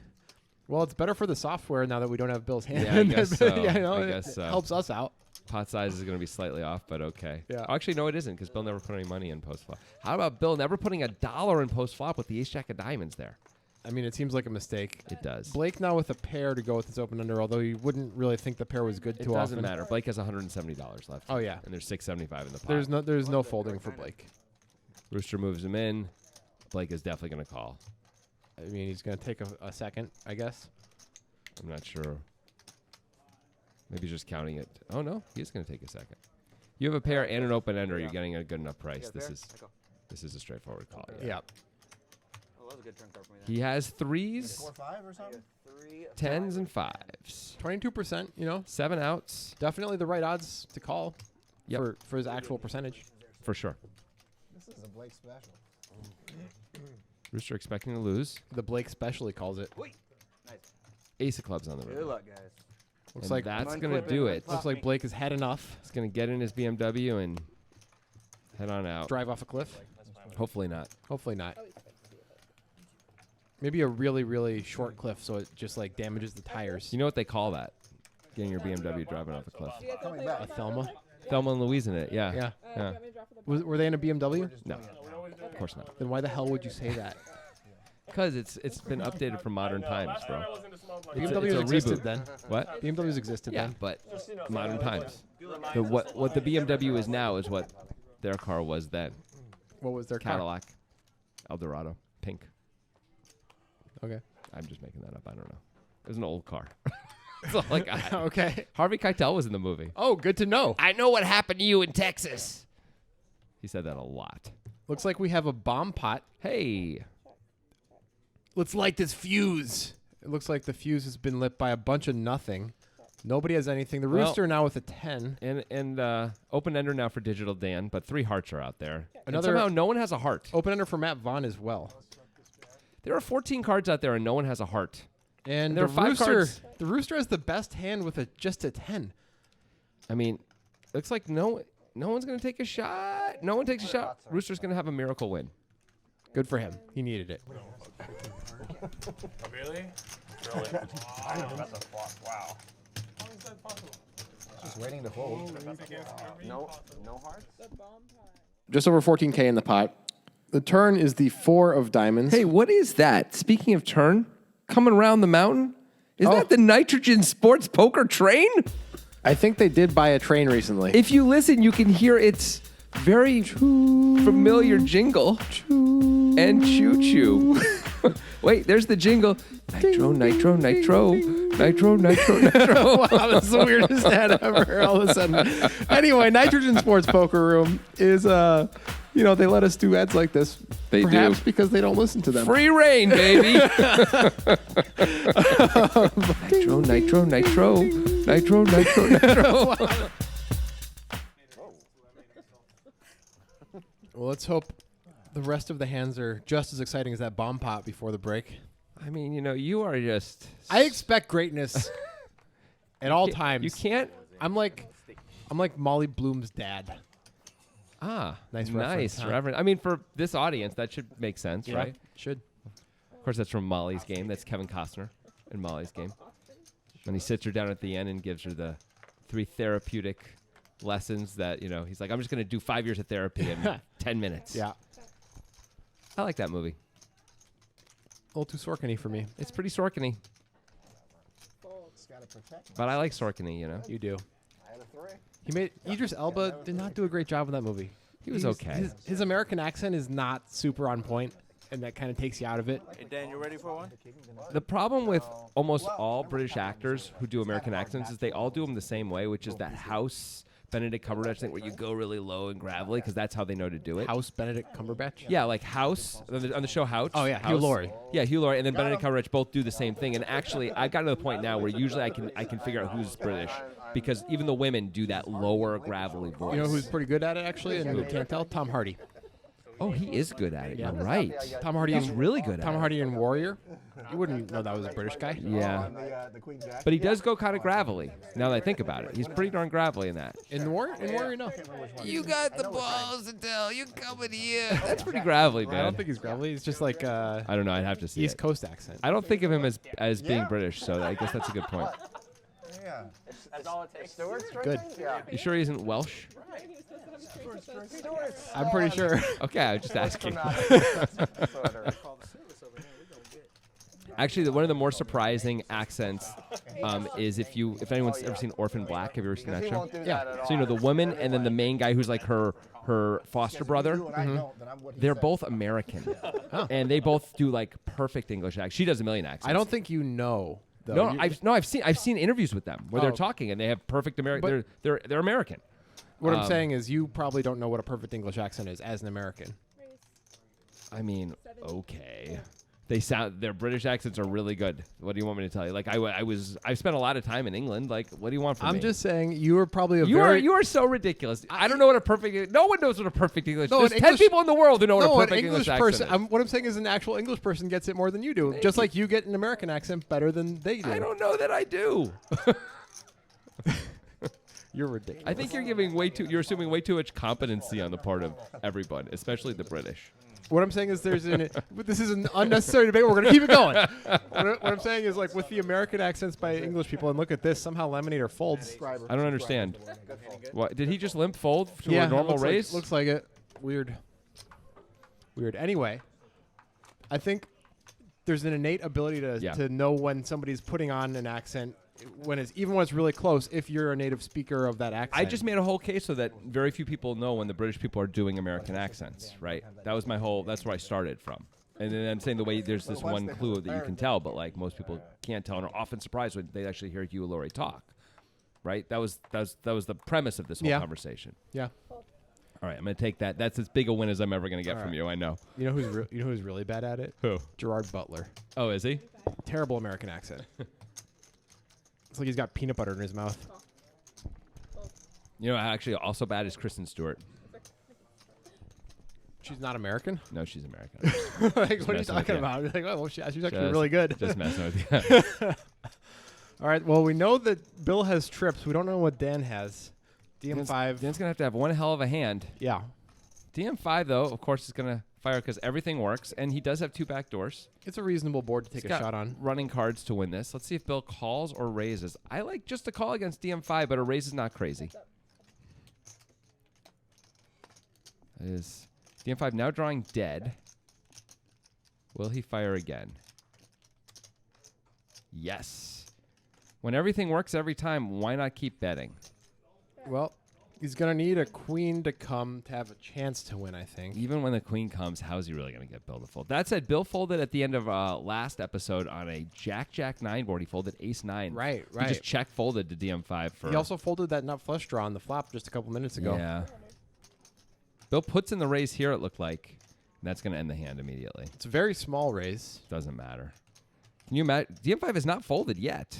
B: Well, it's better for the software now that we don't have Bill's hand.
A: Yeah, I guess so.
B: Yeah, you know,
A: I
B: it
A: guess so.
B: helps us out.
A: Pot size is going to be slightly off, but okay.
B: Yeah.
A: Actually, no, it isn't because Bill never put any money in post flop. How about Bill never putting $1 in post flop with the ace jack of diamonds there?
B: I mean, it seems like a mistake.
A: It does.
B: Blake now with a pair to go with his open under, although you wouldn't really think the pair was good
A: It
B: too
A: doesn't
B: often.
A: matter. Blake has $170 left.
B: Oh, yeah.
A: And there's $675 in the pot.
B: There's no folding for Blake.
A: Rooster moves him in. Blake is definitely going to call.
B: I mean, he's gonna take a second, I guess.
A: I'm not sure. Maybe he's just counting it. Oh, no. He's going to take a second. You have a pair and an open ender. You're getting a good enough price. This is a straightforward call. Yeah.
E: Oh, that was a good turn card for me. Then.
A: He has threes,
G: 4-5 or something?
A: 10s, and 5s.
B: 22%, you know,
A: 7 outs
B: definitely the right odds to call
A: Yep.
B: for his actual percentage.
A: for sure.
G: This is a Blake special.
A: Rooster expecting to lose.
B: The Blake specially calls it.
A: Ace of clubs on the
E: Good
A: river.
E: luck, guys.
B: Looks
A: And
B: like
A: that's
E: One
A: going to
E: clip
A: do
E: in,
A: it.
E: one
B: looks like Blake has had enough.
A: He's going to get in his BMW and head on out.
B: Drive off a cliff.
A: Hopefully not.
B: Hopefully not.
C: Oh, he's supposed to see it.
B: Maybe a really, really short cliff, so it just like damages the tires.
A: You know what they call that? Getting your BMW driving off a cliff.
C: Do you guys want to
G: Coming
C: play
G: back.
C: one
B: Thelma.
C: time?
A: Thelma and Louise in it. Yeah.
B: Yeah.
C: Do
A: Yeah.
C: you want me to drop for the
B: Were they in a BMW?
A: No. Of course not.
B: Then why the hell would you say that?
A: Because it's been updated from modern times, bro. It's
B: BMWs
A: a
B: existed
A: reboot.
B: then.
A: What?
B: BMWs existed
A: Yeah,
B: then.
A: but modern times. What the BMW is now is what their car was then.
B: What was their car?
A: Cadillac, Eldorado, pink.
B: Okay.
A: I'm just making that up. I don't know. It was an old car. That's all I got.
B: Okay.
A: Harvey Keitel was in the movie.
B: Oh, good to know.
A: I know what happened to you in Texas. He said that a lot.
B: Looks like we have a bomb pot.
A: Hey.
B: Let's light this fuse. It looks like the fuse has been lit by a bunch of nothing. Nobody has anything. The
A: Well-
B: Rooster now with a 10.
A: And open ender now for Digital Dan, but 3 hearts are out there. And
B: Another-
A: somehow no one has a heart.
B: Open ender for Matt Vaughn as well.
A: There are 14 cards out there and no one has a heart.
B: And
A: there
B: the
A: are 5
B: Rooster,
A: cards.
B: the Rooster has the best hand with just a 10.
A: I mean, looks like no one's going to take a shot. No one takes a shot. Rooster's going to have a miracle win.
B: Good for him. He needed it.
F: Really? Really? That's a flop. Wow. How is that possible?
G: Just waiting to fold.
D: No hearts.
B: Just over 14K in the pot. The turn is the 4 of diamonds.
A: Hey, what is that? Speaking of turn, coming around the mountain? Is
B: Oh.
A: that the Nitrogen Sports Poker train?
B: I think they did buy a train recently.
A: If you listen, you can hear its very familiar jingle. And choo-choo. Wait, there's the jingle. Nitro, nitro, nitro. Nitro, nitro, nitro.
B: Wow, that's the weirdest ad ever. All of a sudden. Anyway, Nitrogen Sports Poker Room is, they let us do ads like this.
A: They
B: perhaps
A: do.
B: because they don't listen to them.
A: Free reign, baby. Nitro, nitro, nitro. Nitro, nitro, nitro.
B: Well, let's hope the rest of the hands are just as exciting as that bomb pot before the break.
A: I mean, you are just...
B: I expect greatness at all times.
A: You can't...
B: I'm like Molly Bloom's dad.
A: Nice
B: reference, huh?
A: reference. I mean, for this audience, that should make sense, right?
B: Should.
A: Of course, that's from Molly's Game. That's Kevin Costner in Molly's Game. And he sits her down at the end and gives her the 3 therapeutic lessons that, he's like, I'm just going to do 5 years of therapy in 10 minutes.
B: Yeah.
A: I like that movie.
B: A little too Sorkin-y for me.
A: It's pretty Sorkin-y. But I like Sorkin-y,
B: You do.
D: I had a 3.
B: He made Idris Elba did not do a great job in that movie.
A: He was okay.
B: His American accent is not super on point, and that kind of takes you out of it.
E: Hey, Dan, you ready for one?
A: The problem with almost all British actors who do American accents is they all do them the same way, which is that house Benedict Cumberbatch thing where you go really low and gravelly because that's how they know to do it.
B: House Benedict Cumberbatch?
A: Yeah, like House on the show House.
B: Oh, yeah, Hugh
A: House.
B: Laurie.
A: Yeah, Hugh Laurie and then Benedict Cumberbatch both do the same thing. And actually, I've gotten to the point now where usually I can figure out who's British because even the women do that lower gravelly voice.
B: You know who's pretty good at it, actually, and you can't tell? Tom Hardy.
A: Oh, he is good at it. You're right.
B: Tom Hardy
A: He's
B: in
A: really good at
B: Tom
A: it.
B: Hardy in Warrior. You wouldn't know that was a British guy.
A: Yeah.
G: The Queen Jack.
A: But he does go kind of gravelly, now that I think about it. He's pretty darn gravelly in that.
B: In Warrior, no.
A: You got the balls to tell. You coming here. That's pretty gravelly, man.
B: I don't think he's gravelly. He's just like
A: I don't know. I'd have to see
B: East
A: it.
B: Coast accent.
A: I don't think of him as being British, so I guess that's a good point.
G: Yeah.
E: That's all it takes.
D: Stuart's
B: Good.
D: drinking? Yeah.
A: You sure he isn't Welsh?
B: I'm pretty sure.
A: Okay, I was just asking.
D: Disorder.
A: Actually, one of the more surprising accents is if anyone's ever seen Orphan Black. Have you ever seen
D: Because
A: that
D: he
A: show?
D: won't do
B: Yeah.
D: that at
A: So
D: all.
A: the woman and then the main guy who's like her foster brother. They're both American, and they both do like perfect English accents. She does a million accents.
B: I don't think you know. Though.
A: No,
B: You-
A: I've seen interviews with them where they're
B: Oh.
A: talking and they have perfect American. They're American.
B: What I'm saying is you probably don't know what a perfect English accent is as an American.
A: I mean, okay. Their British accents are really good. What do you want me to tell you? Like I've spent a lot of time in England. Like, what do you want from me?
B: I'm just saying you are probably
A: You are so ridiculous. I don't know what a perfect. No one knows what a perfect English.
B: No,
A: There's
B: an
A: 10
B: English-
A: people in the world who know
B: no,
A: what a
B: an
A: perfect
B: English
A: English
B: person.
A: accent is.
B: What I'm saying is an actual English person gets it more than you do. Just like you get an American accent better than they do.
A: I don't know that I do.
B: You're ridiculous.
A: I think you're assuming way too much competency on the part of everyone, especially the British.
B: What I'm saying is this is an unnecessary debate. We're going to keep it going. What I'm saying is like with the American accents by English people, and look at this, somehow Lemonade folds.
A: I don't understand. What did he just limp fold to
B: Yeah,
A: a normal
B: looks like-
A: race?
B: looks like it. Weird. Anyway, I think there's an innate ability to know when somebody's putting on an accent even when it's really close. If you're a native speaker of that accent,
A: I just made a whole case so that very few people know when the British people are doing American accents. Right. That was that's where I started from. And then I'm saying the way there's this one clue that you can tell, but like most people can't tell and are often surprised when they actually hear Hugh Laurie talk. Right. That was the premise of this whole conversation.
B: Yeah.
A: All right, I'm going to take that. That's as big a win as I'm ever going to get from you, I know.
B: You know who's really bad at it?
A: Who?
B: Gerard Butler.
A: Oh, is he?
B: Terrible American accent. It's like he's got peanut butter in his mouth.
A: You know, actually, also bad is Kristen Stewart.
B: She's not American?
A: No, she's American.
B: Like, what are you talking about? You're like, oh, well, she's actually really good.
A: Just messing with you.
B: All right, well, we know that Bill has trips. We don't know what Dan has. DM5.
A: Dan's going to have one hell of a hand.
B: Yeah.
A: DM5, though, of course, is going to fire because everything works, and he does have 2 back doors.
B: It's a reasonable board to take
A: He's
B: a
A: got
B: shot on.
A: running cards to win this. Let's see if Bill calls or raises. I like just a call against DM5, but a raise is not crazy. That is DM5 now drawing dead. Will he fire again? Yes. When everything works every time, why not keep betting?
B: Well, he's going to need a queen to come to have a chance to win, I think.
A: Even when the queen comes, how's he really going to get Bill to fold? That said, Bill folded at the end of last episode on a Jack-Jack-9 board. He folded Ace-9.
B: Right.
A: He just check-folded to DM5 for...
B: He also folded that nut flush draw on the flop just a couple minutes ago.
A: Yeah. Bill puts in the raise here, it looked like. And that's going to end the hand immediately.
B: It's a very small raise.
A: Doesn't matter. Can you imagine? DM5 is not folded yet.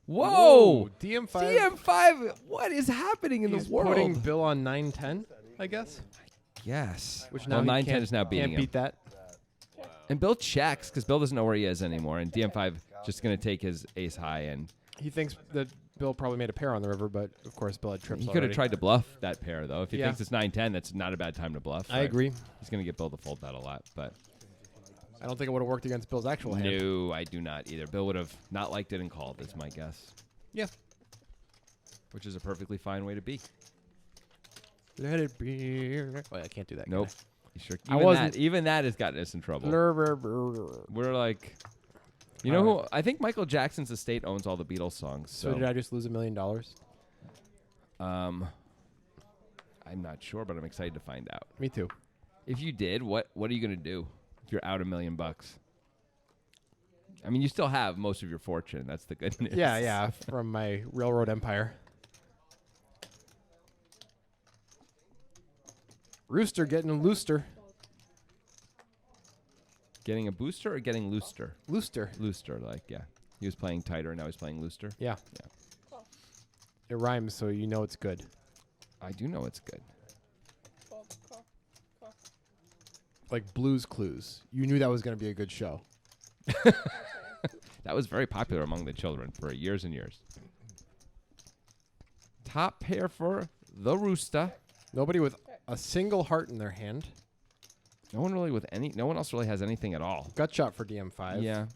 B: Whoa! DM5.
A: DM5, what is happening in the world?
B: He's putting Bill on 9-10, I guess.
A: Yes.
B: Which
A: now
B: now
A: 9-10 is now beating
B: can't beat
A: him.
B: that.
A: And Bill checks because Bill doesn't know where he is anymore. And DM5 just going to take his ace high. And
B: he thinks that Bill probably made a pair on the river, but of course Bill had trips
A: he could have
B: already.
A: tried to bluff that pair, though. If he thinks it's 9-10, that's not a bad time to bluff.
B: I agree.
A: He's going to get Bill to fold that a lot. But
B: I don't think it would have worked against Bill's actual hand.
A: no, I do not either. Bill would have not liked it and called, is my guess.
B: Yeah.
A: Which is a perfectly fine way to be.
B: Let it be. Wait, I can't do that. can
A: Nope.
B: I?
A: You sure?
B: I wasn't-
A: Even that has gotten us in trouble. We're like, you know who? I think Michael Jackson's estate owns all the Beatles songs.
B: So did I just lose $1 million?
A: I'm not sure, but I'm excited to find out.
B: Me too.
A: If you did, what are you gonna do if you're out $1 million? I mean, you still have most of your fortune. That's the good news.
B: Yeah, from my railroad empire. Rooster getting a looster.
A: Getting a booster or getting looster?
B: Looster.
A: Looster, like, yeah. He was playing tighter, now he's playing looster.
B: Yeah.
A: Yeah.
B: It rhymes, so you know it's good.
A: I do know it's good.
B: Like Blue's Clues. You knew that was going to be a good show.
A: That was very popular among the children for years and years. Top pair for the Rooster.
B: Nobody with a single heart in their hand.
A: No one else really has anything at all.
B: Gut shot for DM5.
A: Yeah.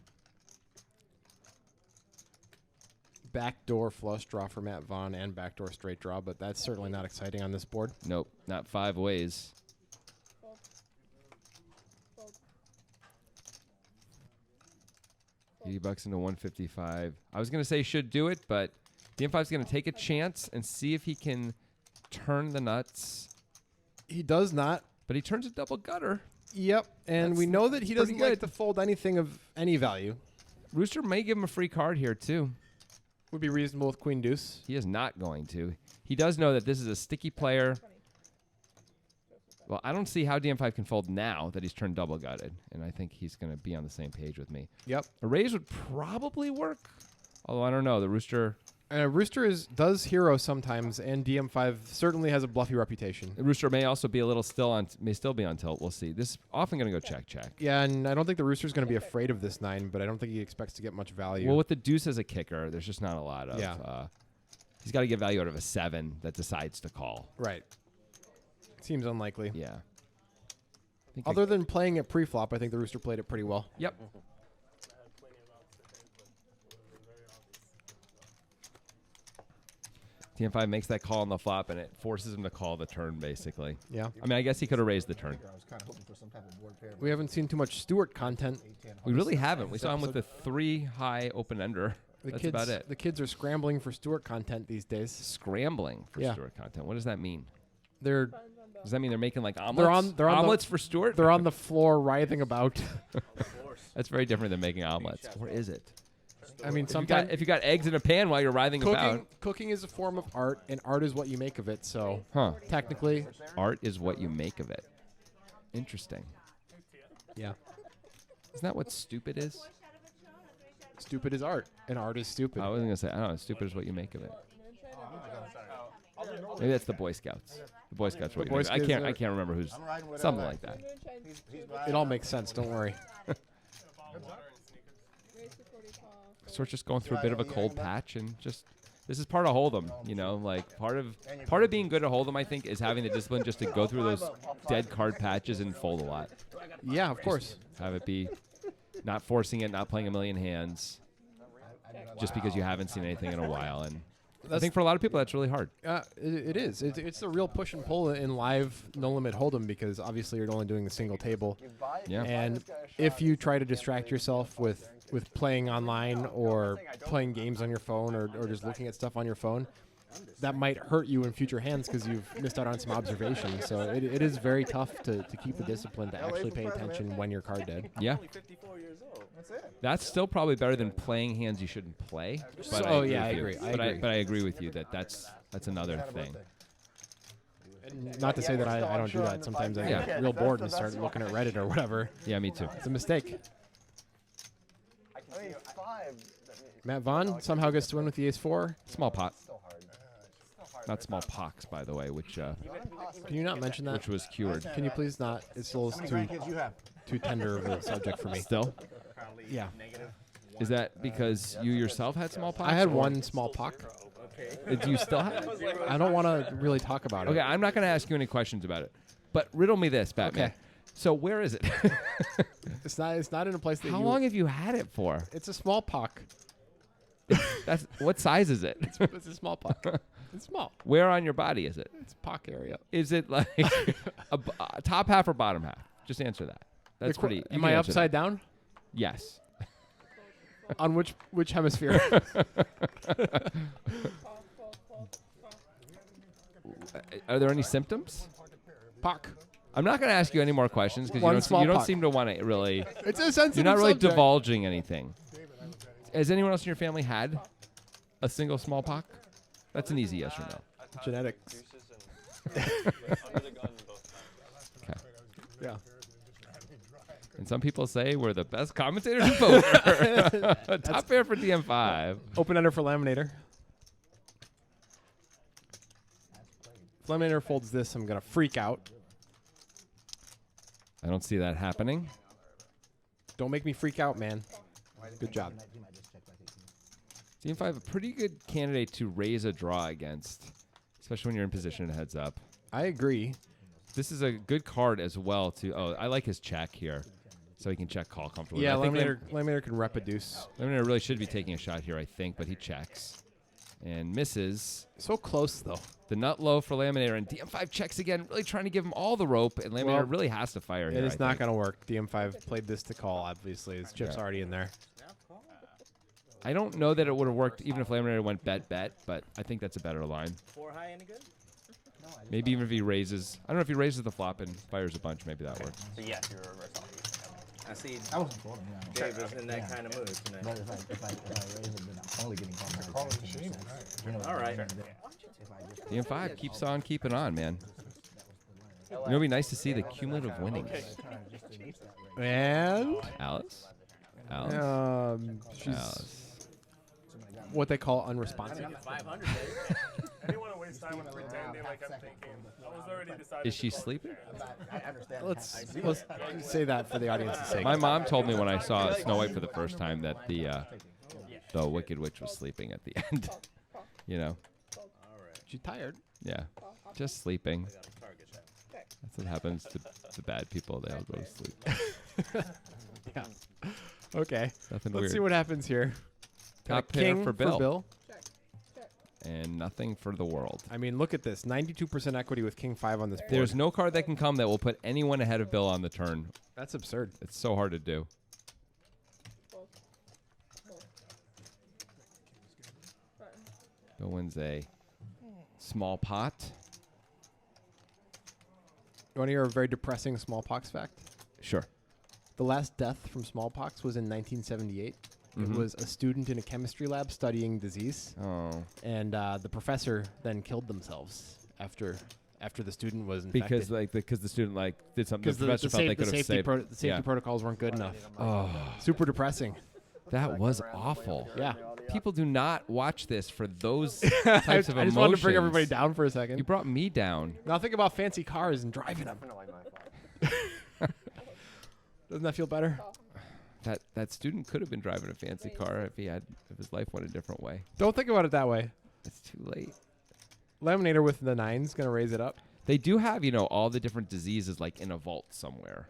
B: Backdoor flush draw for Matt Vaughn and backdoor straight draw, but that's certainly not exciting on this board.
A: Nope, not 5 ways. $80 into 155. I was gonna say should do it, but DM5's gonna take a chance and see if he can turn the nuts.
B: He does not.
A: But he turns a double gutter.
B: Yep, and
A: That's-
B: we know that he
A: that's
B: doesn't
A: pretty
B: like
A: good.
B: to fold anything of any value.
A: Rooster may give him a free card here too.
B: Would be reasonable with Queen Deuce.
A: He is not going to. He does know that this is a sticky player. Well, I don't see how DM5 can fold now that he's turned double gutted, and I think he's going to be on the same page with me.
B: Yep.
A: A raise would probably work, although I don't know. The Rooster
B: Rooster does hero sometimes, and DM5 certainly has a bluffy reputation.
A: may also be a little may still be on tilt. We'll see. This is often going to go check.
B: Yeah, and I don't think the Rooster's going to be afraid of this 9, but I don't think he expects to get much value.
A: Well, with the deuce as a kicker, there's just not a lot of.
B: Yeah.
A: He's got to get value out of a 7 that decides to call.
B: Right. Seems unlikely.
A: Yeah.
B: Other than playing it pre-flop, I think the Rooster played it pretty well.
A: Yep. TM5 makes that call on the flop, and it forces him to call the turn, basically.
B: Yeah.
A: I mean, I guess he could have raised the turn.
G: I was kind of hoping for some type of board pair.
B: We haven't seen too much Stuart content.
A: We really haven't. We saw him with the 3 high open ender.
B: The
A: That's
B: kids,
A: about it.
B: The kids are scrambling for Stuart content these days.
A: Scrambling for
B: Yeah.
A: Stuart content. What does that mean?
B: They're
A: Does that mean they're making like omelets?
B: they're on the-
A: omelets for Stuart?
B: they're on the floor writhing about.
A: That's very different than making omelets. Or is it?
B: I mean,
A: If
B: sometimes
A: you got eggs in a pan while you're writhing about.
B: cooking is a form of art, and art is what you make of it. So
A: Huh.
B: technically,
A: Art is what you make of it. Interesting.
B: yeah,
A: Isn't that what stupid is?
B: stupid is art, and art is stupid.
A: I wasn't going to say, I don't know. Stupid is what you make of it. Maybe that's the Boy Scouts. The Boy Scouts. What
B: The
A: you
B: Boy
A: make.
B: Scouts
A: I
B: are-
A: can't remember who's.
G: I'm riding with
A: Something
G: LA.
A: like that.
B: It all makes sense. Don't worry.
A: So we're just going through a bit of a cold patch, and just this is part of Hold'em. You know, like part of being good at Hold'em, I think, is having the discipline just to go through those dead card patches and fold a lot.
B: Yeah, of course.
A: Have it be not forcing it, not playing a million hands, just because you haven't seen anything in a while. And I think for a lot of people, that's really hard.
B: It is. It's a real push and pull in live no limit hold'em because obviously you're only doing a single table,
A: Yeah.
B: and if you try to distract yourself with playing online or playing games on your phone or just looking at stuff on your phone, that might hurt you in future hands because you've missed out on some observation. So it is very tough to keep the discipline to actually pay attention when you're card dead.
A: Yeah.
E: 54 years old.
G: That's it.
A: That's still probably better than playing hands you shouldn't play. But
B: So-
A: I
B: yeah, I
A: with you.
B: agree. I
A: But
B: agree.
A: but I agree with you that that's another thing.
B: And not to say that I don't do that. Sometimes I get real bored and start looking at Reddit or whatever.
A: Yeah, me too.
B: It's a mistake.
D: I mean, 5.
B: Matt Vaughn somehow gets to win with the ace-4.
A: Small pot,
D: Still hard.
A: not small pox, by the way, which
B: Can you not mention that?
A: which was cured.
B: Can you please not? It's a
G: How
B: little
G: many
B: too
G: grandkids you have?
B: too tender of a subject for me.
A: Still,
B: Yeah.
A: is that because you yourself had small pox?
B: I had
A: or-
B: one small pock.
A: Do you still have?
B: I don't want to really talk about
A: Okay,
B: it.
A: I'm not going to ask you any questions about it, but riddle me this, Batman.
B: Okay.
A: So where is it?
B: It's not in a place that
A: How
B: you.
A: long have you had it for?
B: It's a small pock.
A: That's what size is it?
B: It's a small pock. It's small.
A: Where on your body is it?
B: It's pock area.
A: Is it like a top half or bottom half? Just answer that. That's pretty. you
B: Am
A: can
B: I
A: answer
B: upside
A: that.
B: down?
A: Yes.
B: On which hemisphere?
A: Are there any symptoms?
B: Pock.
A: I'm not going to ask you any more questions because
B: One
A: you
B: small
A: don't
B: pock.
A: seem to want to really.
B: It's a sensitive
A: You're not really
B: subject.
A: divulging anything. Has anyone else in your family had a single smallpox? That's an easy yes or no.
B: Genetics.
A: Okay.
B: Yeah.
A: And some people say we're the best commentators in poker. Top pair for DM5.
B: Open ender for Laminator. If Laminator folds this, I'm going to freak out.
A: I don't see that happening.
B: Don't make me freak out, man. Good job.
A: DM5, a pretty good candidate to raise a draw against, especially when you're in position and heads up.
B: I agree.
A: This is a good card as well. I like his check here, so he can check call comfortably.
B: Yeah,
A: I think
B: Laminator can rep a deuce.
A: Laminator really should be taking a shot here, I think, but he checks and misses.
B: So close, though.
A: The nut low for Laminator, and DM5 checks again, really trying to give him all the rope, and Laminator
B: Well,
A: really has to fire here.
B: It is
A: I
B: not
A: think.
B: going to work. DM5 played this to call, obviously. His chip's
A: Yeah.
B: already in there.
A: I don't know that it would have worked even if Laminator went bet, but I think that's a better line.
E: 4 high, any good?
A: Maybe even if he raises, I don't know if he raises the flop and fires a bunch, maybe that works.
F: So yes, you're a reverse alpha.
E: I see
G: I wasn't folding. Yeah.
E: Dave is in that kind of mood tonight.
G: But if I raise it, then I'm only getting called. Calling machine, right?
E: All right.
A: DM5 keeps on keeping on, man. You know, it'd be nice to see the cumulative winnings.
B: And
A: Alice? Alice?
B: she's
A: Alice.
B: what they call unresponsive.
E: 500, Dave.
H: I didn't want to waste time with pretending like I'm thinking. I was already decided.
A: Is she sleeping?
G: I understand.
B: Let's say that for the audience's sake.
A: My mom told me when I saw Snow White for the first time that the Wicked Witch was sleeping at the end. You know?
B: She's tired.
A: Yeah. Just sleeping. That's what happens to bad people. They all go to sleep.
B: Yeah. Okay.
A: Nothing
B: Let's
A: weird.
B: see what happens here. Got
A: Top
B: a
A: pair
B: king
A: for Bill. and nothing for the world.
B: I mean, look at this. 92% equity with king 5 on this board.
A: There's no card that can come that will put anyone ahead of Bill on the turn.
B: That's absurd.
A: It's so hard to do.
C: Fold. Fold. Button.
A: Bill wins a small pot.
B: You want to hear a very depressing smallpox fact?
A: Sure.
B: The last death from smallpox was in 1978.
A: Mhm.
B: It was a student in a chemistry lab studying disease,
A: Oh.
B: and the professor then killed themselves after the student was infected.
A: Because the student did something. The
B: Because
A: professor felt they could have saved.
B: the safety
A: yeah.
B: protocols weren't good enough.
A: Oh,
B: Super depressing.
A: that was awful.
B: Yeah.
A: People do not watch this for those
B: I
A: types of
B: just
A: emotions.
B: wanted to bring everybody down for a second.
A: You brought me down.
B: Now think about fancy cars and driving them.
D: Definitely my fault.
B: Doesn't that feel better?
A: That student could have been driving a fancy car if his life went a different way.
B: Don't think about it that way.
A: It's too late.
B: Laminator with the 9's going to raise it up.
A: They do have, all the different diseases in a vault somewhere.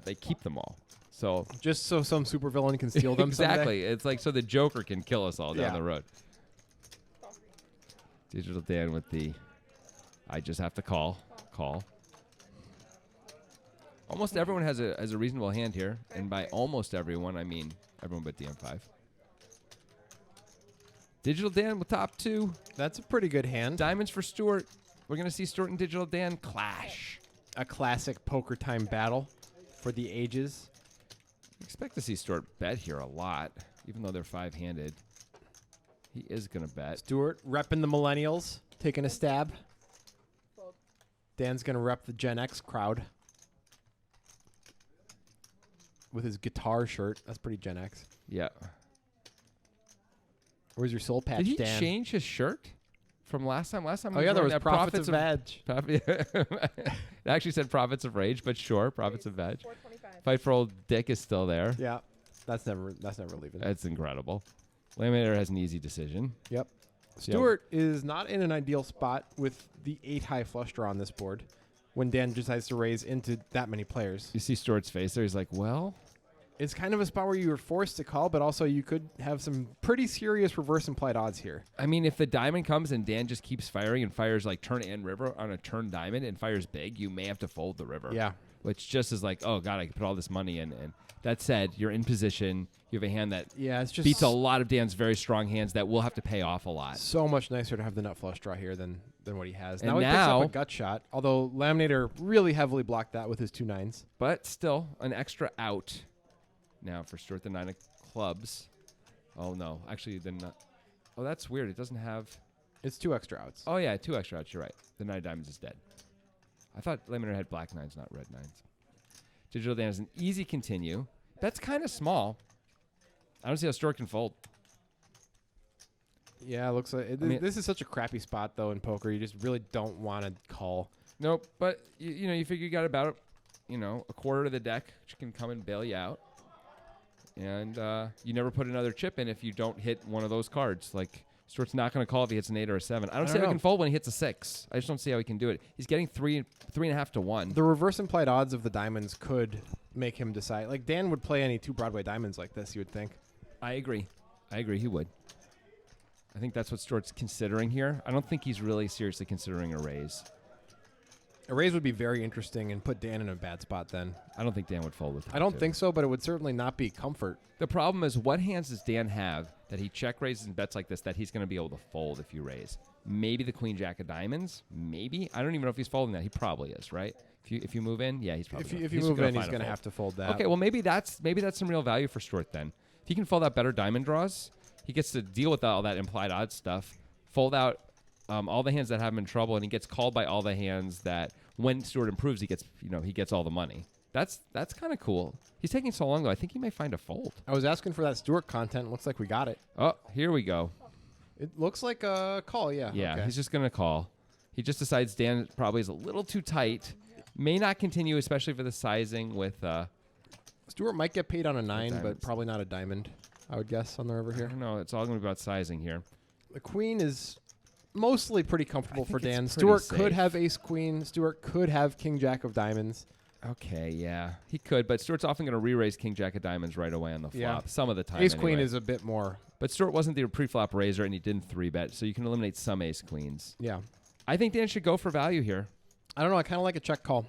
A: They keep them all. So
B: Just so some supervillain can steal them someday.
A: exactly. It's so the Joker can kill us all down
B: Yeah.
A: the road. Digital Dan with the I just have to call. Almost everyone has a reasonable hand here, and by almost everyone, I mean everyone but DM5. Digital Dan with top 2.
B: That's a pretty good hand.
A: Diamonds for Stuart. We're going to see Stuart and Digital Dan clash.
B: A classic poker time battle for the ages.
A: Expect to see Stuart bet here a lot, even though they're 5-handed. He is going to bet.
B: Stuart repping the millennials, taking a stab.
C: Fold.
B: Dan's going to rep the Gen X crowd with his guitar shirt. That's pretty Gen X.
A: Yeah.
B: Where's your soul patch,
A: Did he
B: Dan?
A: change his shirt from last time? Last time,
B: Oh,
A: he
B: yeah, there
A: wearing
B: was
A: that
B: Profits of Vag.
A: it actually said Profits of Rage, but sure, Profits of Veg.
C: 425.
A: Fight for Old Dick is still there.
B: Yeah, that's never leaving.
A: That's incredible. Laminator has an easy decision.
B: Yep.
A: Yeah.
B: Stuart is not in an ideal spot with the 8-high flush draw on this board when Dan decides to raise into that many players.
A: You see Stuart's face there. He's like, well,
B: It's kind of a spot where you were forced to call, but also you could have some pretty serious reverse implied odds here.
A: I mean, if the diamond comes and Dan just keeps firing and fires turn and river on a turn diamond and fires big, you may have to fold the river.
B: Yeah.
A: Which just is oh, God, I can put all this money in. And that said, you're in position. You have a hand that
B: Yeah, it's just
A: beats a lot of Dan's very strong hands that will have to pay off a lot.
B: so much nicer to have the nut flush draw here than what he has.
A: And
B: Now he picks
A: now-
B: up a gut shot, although Laminator really heavily blocked that with his 2 9s.
A: But still, an extra out now for Stuart, the 9 of clubs. Oh, no. Actually, the nut. Oh, that's weird. It doesn't have.
B: It's 2 extra outs.
A: Oh, yeah, 2 extra outs. You're right. The 9 of diamonds is dead. I thought Laminator had black 9s, not red 9s. Digital Dan is an easy continue. That's kind of small. I don't see how Stuart can fold.
B: Yeah, it looks like
A: I mean-
B: this is such a crappy spot though in poker. You just really don't want to call.
A: Nope, but you figure you got about a quarter of the deck which can come and bail you out, and you never put another chip in if you don't hit one of those cards. Like Stuart's not going to call if he hits an 8 or a 7. I don't see how he
B: know.
A: can fold when he hits a 6. I just don't see how he can do it. He's getting 3.5 to 1.
B: The reverse implied odds of the diamonds could make him decide. Like Dan would play any 2 Broadway diamonds like this. You would think.
A: I agree. He would. I think that's what Stuart's considering here. I don't think he's really seriously considering a raise.
B: A raise would be very interesting and put Dan in a bad spot. Then
A: I don't think Dan would fold with
B: I don't think so, but it would certainly not be comfort.
A: The problem is, what hands does Dan have that he check raises and bets like this that he's going to be able to fold if you raise? Maybe the Queen Jack of Diamonds. Maybe. I don't even know if he's folding that. He probably is, right? If you move in, yeah, he's probably.
B: If you move in, he's going to have to fold that.
A: Okay, well maybe that's some real value for Stuart then. If he can fold out better diamond draws, he gets to deal with all that implied odds stuff. Fold out all the hands that have him in trouble, and he gets called by all the hands that when Stuart improves, he gets all the money. That's kind of cool. He's taking so long though. I think he may find a fold.
B: I was asking for that Stuart content. Looks like we got it.
A: Oh, here we go.
B: It looks like a call. Yeah.
A: Yeah,
B: Okay.
A: he's just going to call. He just decides Dan probably is a little too tight. May not continue, especially for the sizing with.
B: Stuart might get paid on a 9, but
A: diamonds.
B: probably not a diamond. I would guess on the river
A: I
B: here.
A: don't know. It's all going to be about sizing here.
B: The queen is mostly pretty comfortable for
A: think it's
B: Dan.
A: pretty
B: Stuart could
A: safe.
B: have ace queen. Stuart could have king jack of diamonds.
A: Okay, yeah. He could, but Stuart's often going to re-raise king jack of diamonds right away on the flop.
B: Yeah.
A: Some of the time
B: Ace queen
A: anyway.
B: is a bit more.
A: But Stuart wasn't the pre-flop raiser, and he didn't 3-bet, so you can eliminate some ace queens.
B: Yeah.
A: I think Dan should go for value here.
B: I don't know. I kind of like a check call.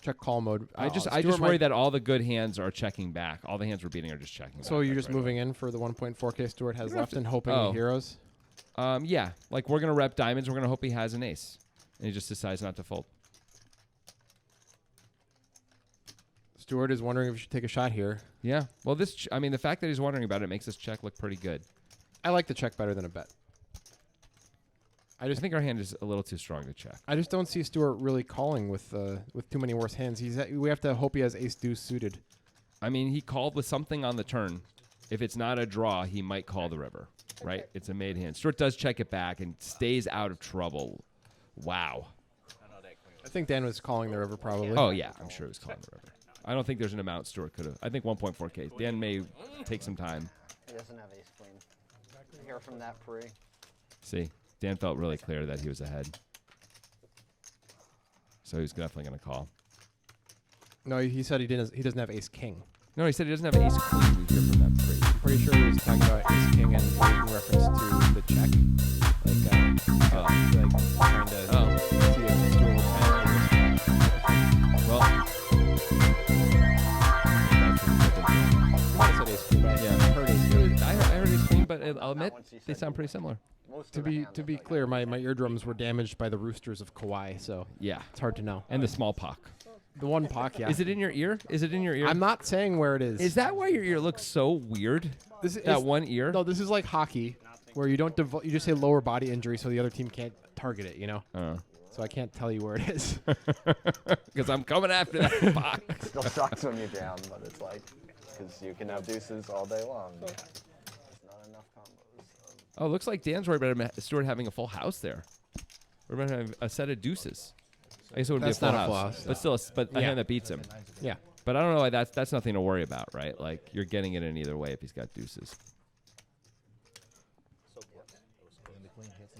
B: Check call mode.
A: I just
B: Stuart
A: worry
B: might-
A: that all the good hands are checking back. All the hands we're beating are just checking
B: So
A: back.
B: you're
A: like
B: just
A: right
B: moving in for the 1.4K Stuart has
A: don't have
B: left
A: to-
B: and hoping
A: Oh.
B: he heroes.
A: Yeah, like we're gonna rep diamonds. We're gonna hope he has an ace, and he just decides not to fold.
B: Stuart is wondering if he should take a shot here.
A: Yeah. Well, I mean, the fact that he's wondering about it makes this check look pretty good.
B: I like the check better than a bet.
A: I just think our hand is a little too strong to check.
B: I just don't see Stuart really calling with too many worse hands. We have to hope he has ace deuce suited.
A: I mean, he called with something on the turn. If it's not a draw, he might call the river, right? It's a made hand. Stuart does check it back and stays out of trouble. Wow.
B: I think Dan was calling the river probably.
A: Oh, yeah, I'm sure he was calling the river. I don't think there's an amount Stuart could have. I think 1.4K. Dan may take some time.
D: He doesn't have ace queen. Hear from that pre.
A: See, Dan felt really clear that he was ahead. So he's definitely going to call.
B: No, he said he doesn't have ace king.
A: No, he said he doesn't have ace queen. We hear from that three.
B: I'm pretty sure he was talking about ace king and making reference to the check. Like trying to see if Stuart was
A: Well,
B: might have said ace queen, but
A: yeah.
B: I heard ace king.
A: I heard ace queen, but I'll admit
D: once he
A: they
D: said
A: sound pretty similar.
D: Most
B: To
D: of the
B: be
D: hands
B: to
D: are
B: be
D: like
B: clear, my eardrums were damaged by the roosters of Kauai, so
A: Yeah,
B: it's hard to know.
A: and the small pock.
B: The one pock, yeah.
A: Is it in your ear? Is it in your ear?
B: I'm not saying where it is.
A: Is that why your ear looks so weird?
B: This is
A: That one ear?
B: No, this is like hockey, where you don't you just say lower body injury, so the other team can't target it. You know. So I can't tell you where it is.
A: Because I'm coming after that pock.
D: still sucks when you jam, but it's like, because you can have deuces all day long. There's not enough combos.
A: Oh, looks like Dan's worried about Stuart having a full house there. We're about to have a set of deuces. I guess it would
B: That's
A: be a full
B: not a full
A: house,
B: house.
A: but still, a
B: Yeah.
A: hand that beats him.
B: Yeah.
A: But I don't know why that's nothing to worry about, right? Like you're getting it in either way if he's got deuces.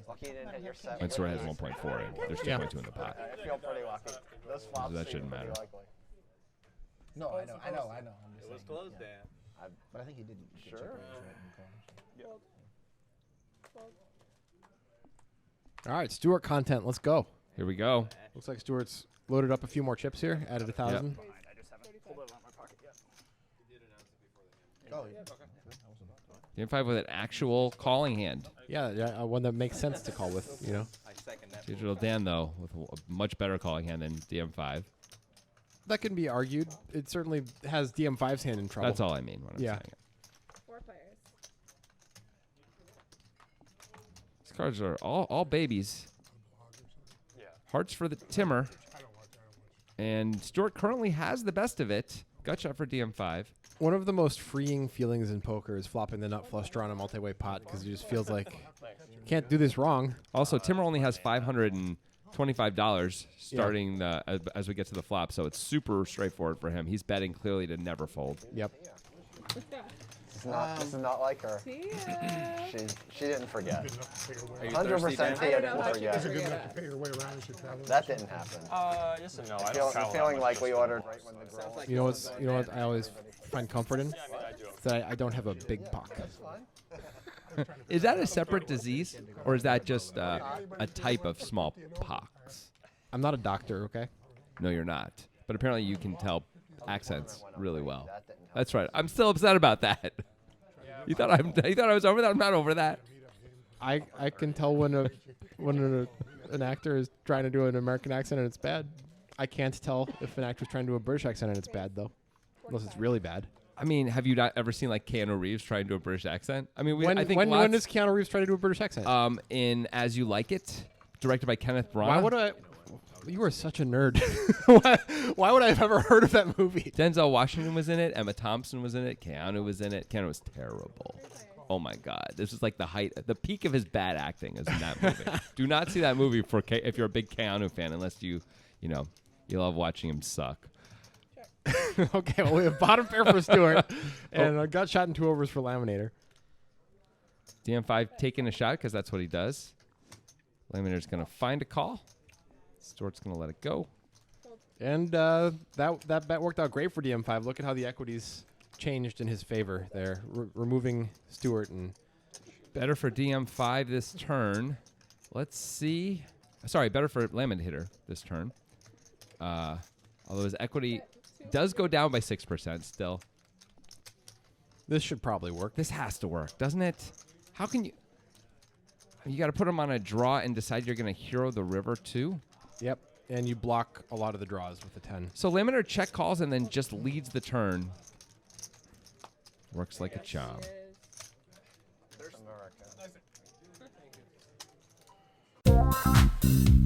D: Lucky you didn't hit your set.
A: And Stuart has 1.4 and there's 2.2 in the pot.
D: I feel pretty lucky. Those flops
A: that
D: seem
A: shouldn't
D: pretty
A: matter.
D: likely.
G: No, I know. I'm just
E: It was
G: saying,
E: close,
G: yeah.
E: Dan.
G: But I think he didn't. get
D: Sure.
G: check range right in the corners.
B: All right, Stuart content. Let's go.
A: Here we go.
B: Looks like Stuart's loaded up a few more chips here. Added 1,000.
F: I just haven't pulled it out of my pocket yet.
G: Oh, yeah.
A: Game 5 with an actual calling hand.
B: Yeah, one that makes sense to call with. You know.
E: I second that.
A: Digital Dan though with a much better calling hand than DM5.
B: That can be argued. It certainly has DM5's hand in trouble.
A: That's all I mean when I'm
B: Yeah.
A: saying it.
C: 4 players.
A: These cards are all babies.
F: Yeah.
A: Hearts for the Timur. And Stuart currently has the best of it. Gut shot for DM5.
B: One of the most freeing feelings in poker is flopping the nut flush draw on a multi-way pot because it just feels like you can't do this wrong.
A: Also, Timur only has $525 starting as we get to the flop, so it's super straightforward for him. He's betting clearly to never fold.
B: Yep.
D: This is not like her.
C: Tia.
D: She didn't forget.
E: Are you
D: 100%
E: thirsty, Dan?
D: Tia
C: I don't know how
D: didn't
C: she
D: forget.
C: forget.
H: To pay your way around as you travel.
D: That didn't happen.
F: Yes and no. I
D: I'm
F: don't travel that
D: feeling
F: much
D: like
F: this
D: we
F: summer.
D: ordered right when the girl.
C: like
B: You know what I always find comfort in?
F: I do.
B: That I don't have a big pock.
A: Is that a separate disease, or is that just a type of small pox?
B: I'm not a doctor, okay?
A: No, you're not. But apparently you can tell accents really well.
D: That didn't help.
A: That's right. I'm still upset about that. You thought I was over that? I'm not over that.
B: I can tell when an actor is trying to do an American accent and it's bad. I can't tell if an actor's trying to do a British accent and it's bad though, unless it's really bad.
A: I mean, have you not ever seen like Keanu Reeves try and do a British accent? I mean,
B: When
A: I think
B: when
A: lots,
B: does Keanu Reeves try to do a British accent?
A: in As You Like It, directed by Kenneth Branagh.
B: Why would I? You are such a nerd. why would I have ever heard of that movie?
A: Denzel Washington was in it. Emma Thompson was in it. Keanu was in it. Keanu was terrible. Oh my God, this is like the peak of his bad acting is in that movie. Do not see that movie if you're a big Keanu fan, unless you love watching him suck.
B: Okay, well we have bottom pair for Stuart, and a gut shot and 2 overs for Laminator.
A: DM5 taking a shot because that's what he does. Laminator's gonna find a call. Stuart's gonna let it go.
B: And that bet worked out great for DM5. Look at how the equities changed in his favor there, removing Stuart. And
A: Better for DM5 this turn. Let's see. Sorry, better for Lemon Hitter this turn. Although his equity does go down by 6% still.
B: this should probably work.
A: This has to work, doesn't it? How can you... You got to put him on a draw and decide you're going to hero the river too?
B: Yep. And you block a lot of the draws with the 10.
A: So Limiter check calls and then just leads the turn. Works like a charm.
C: Cheers.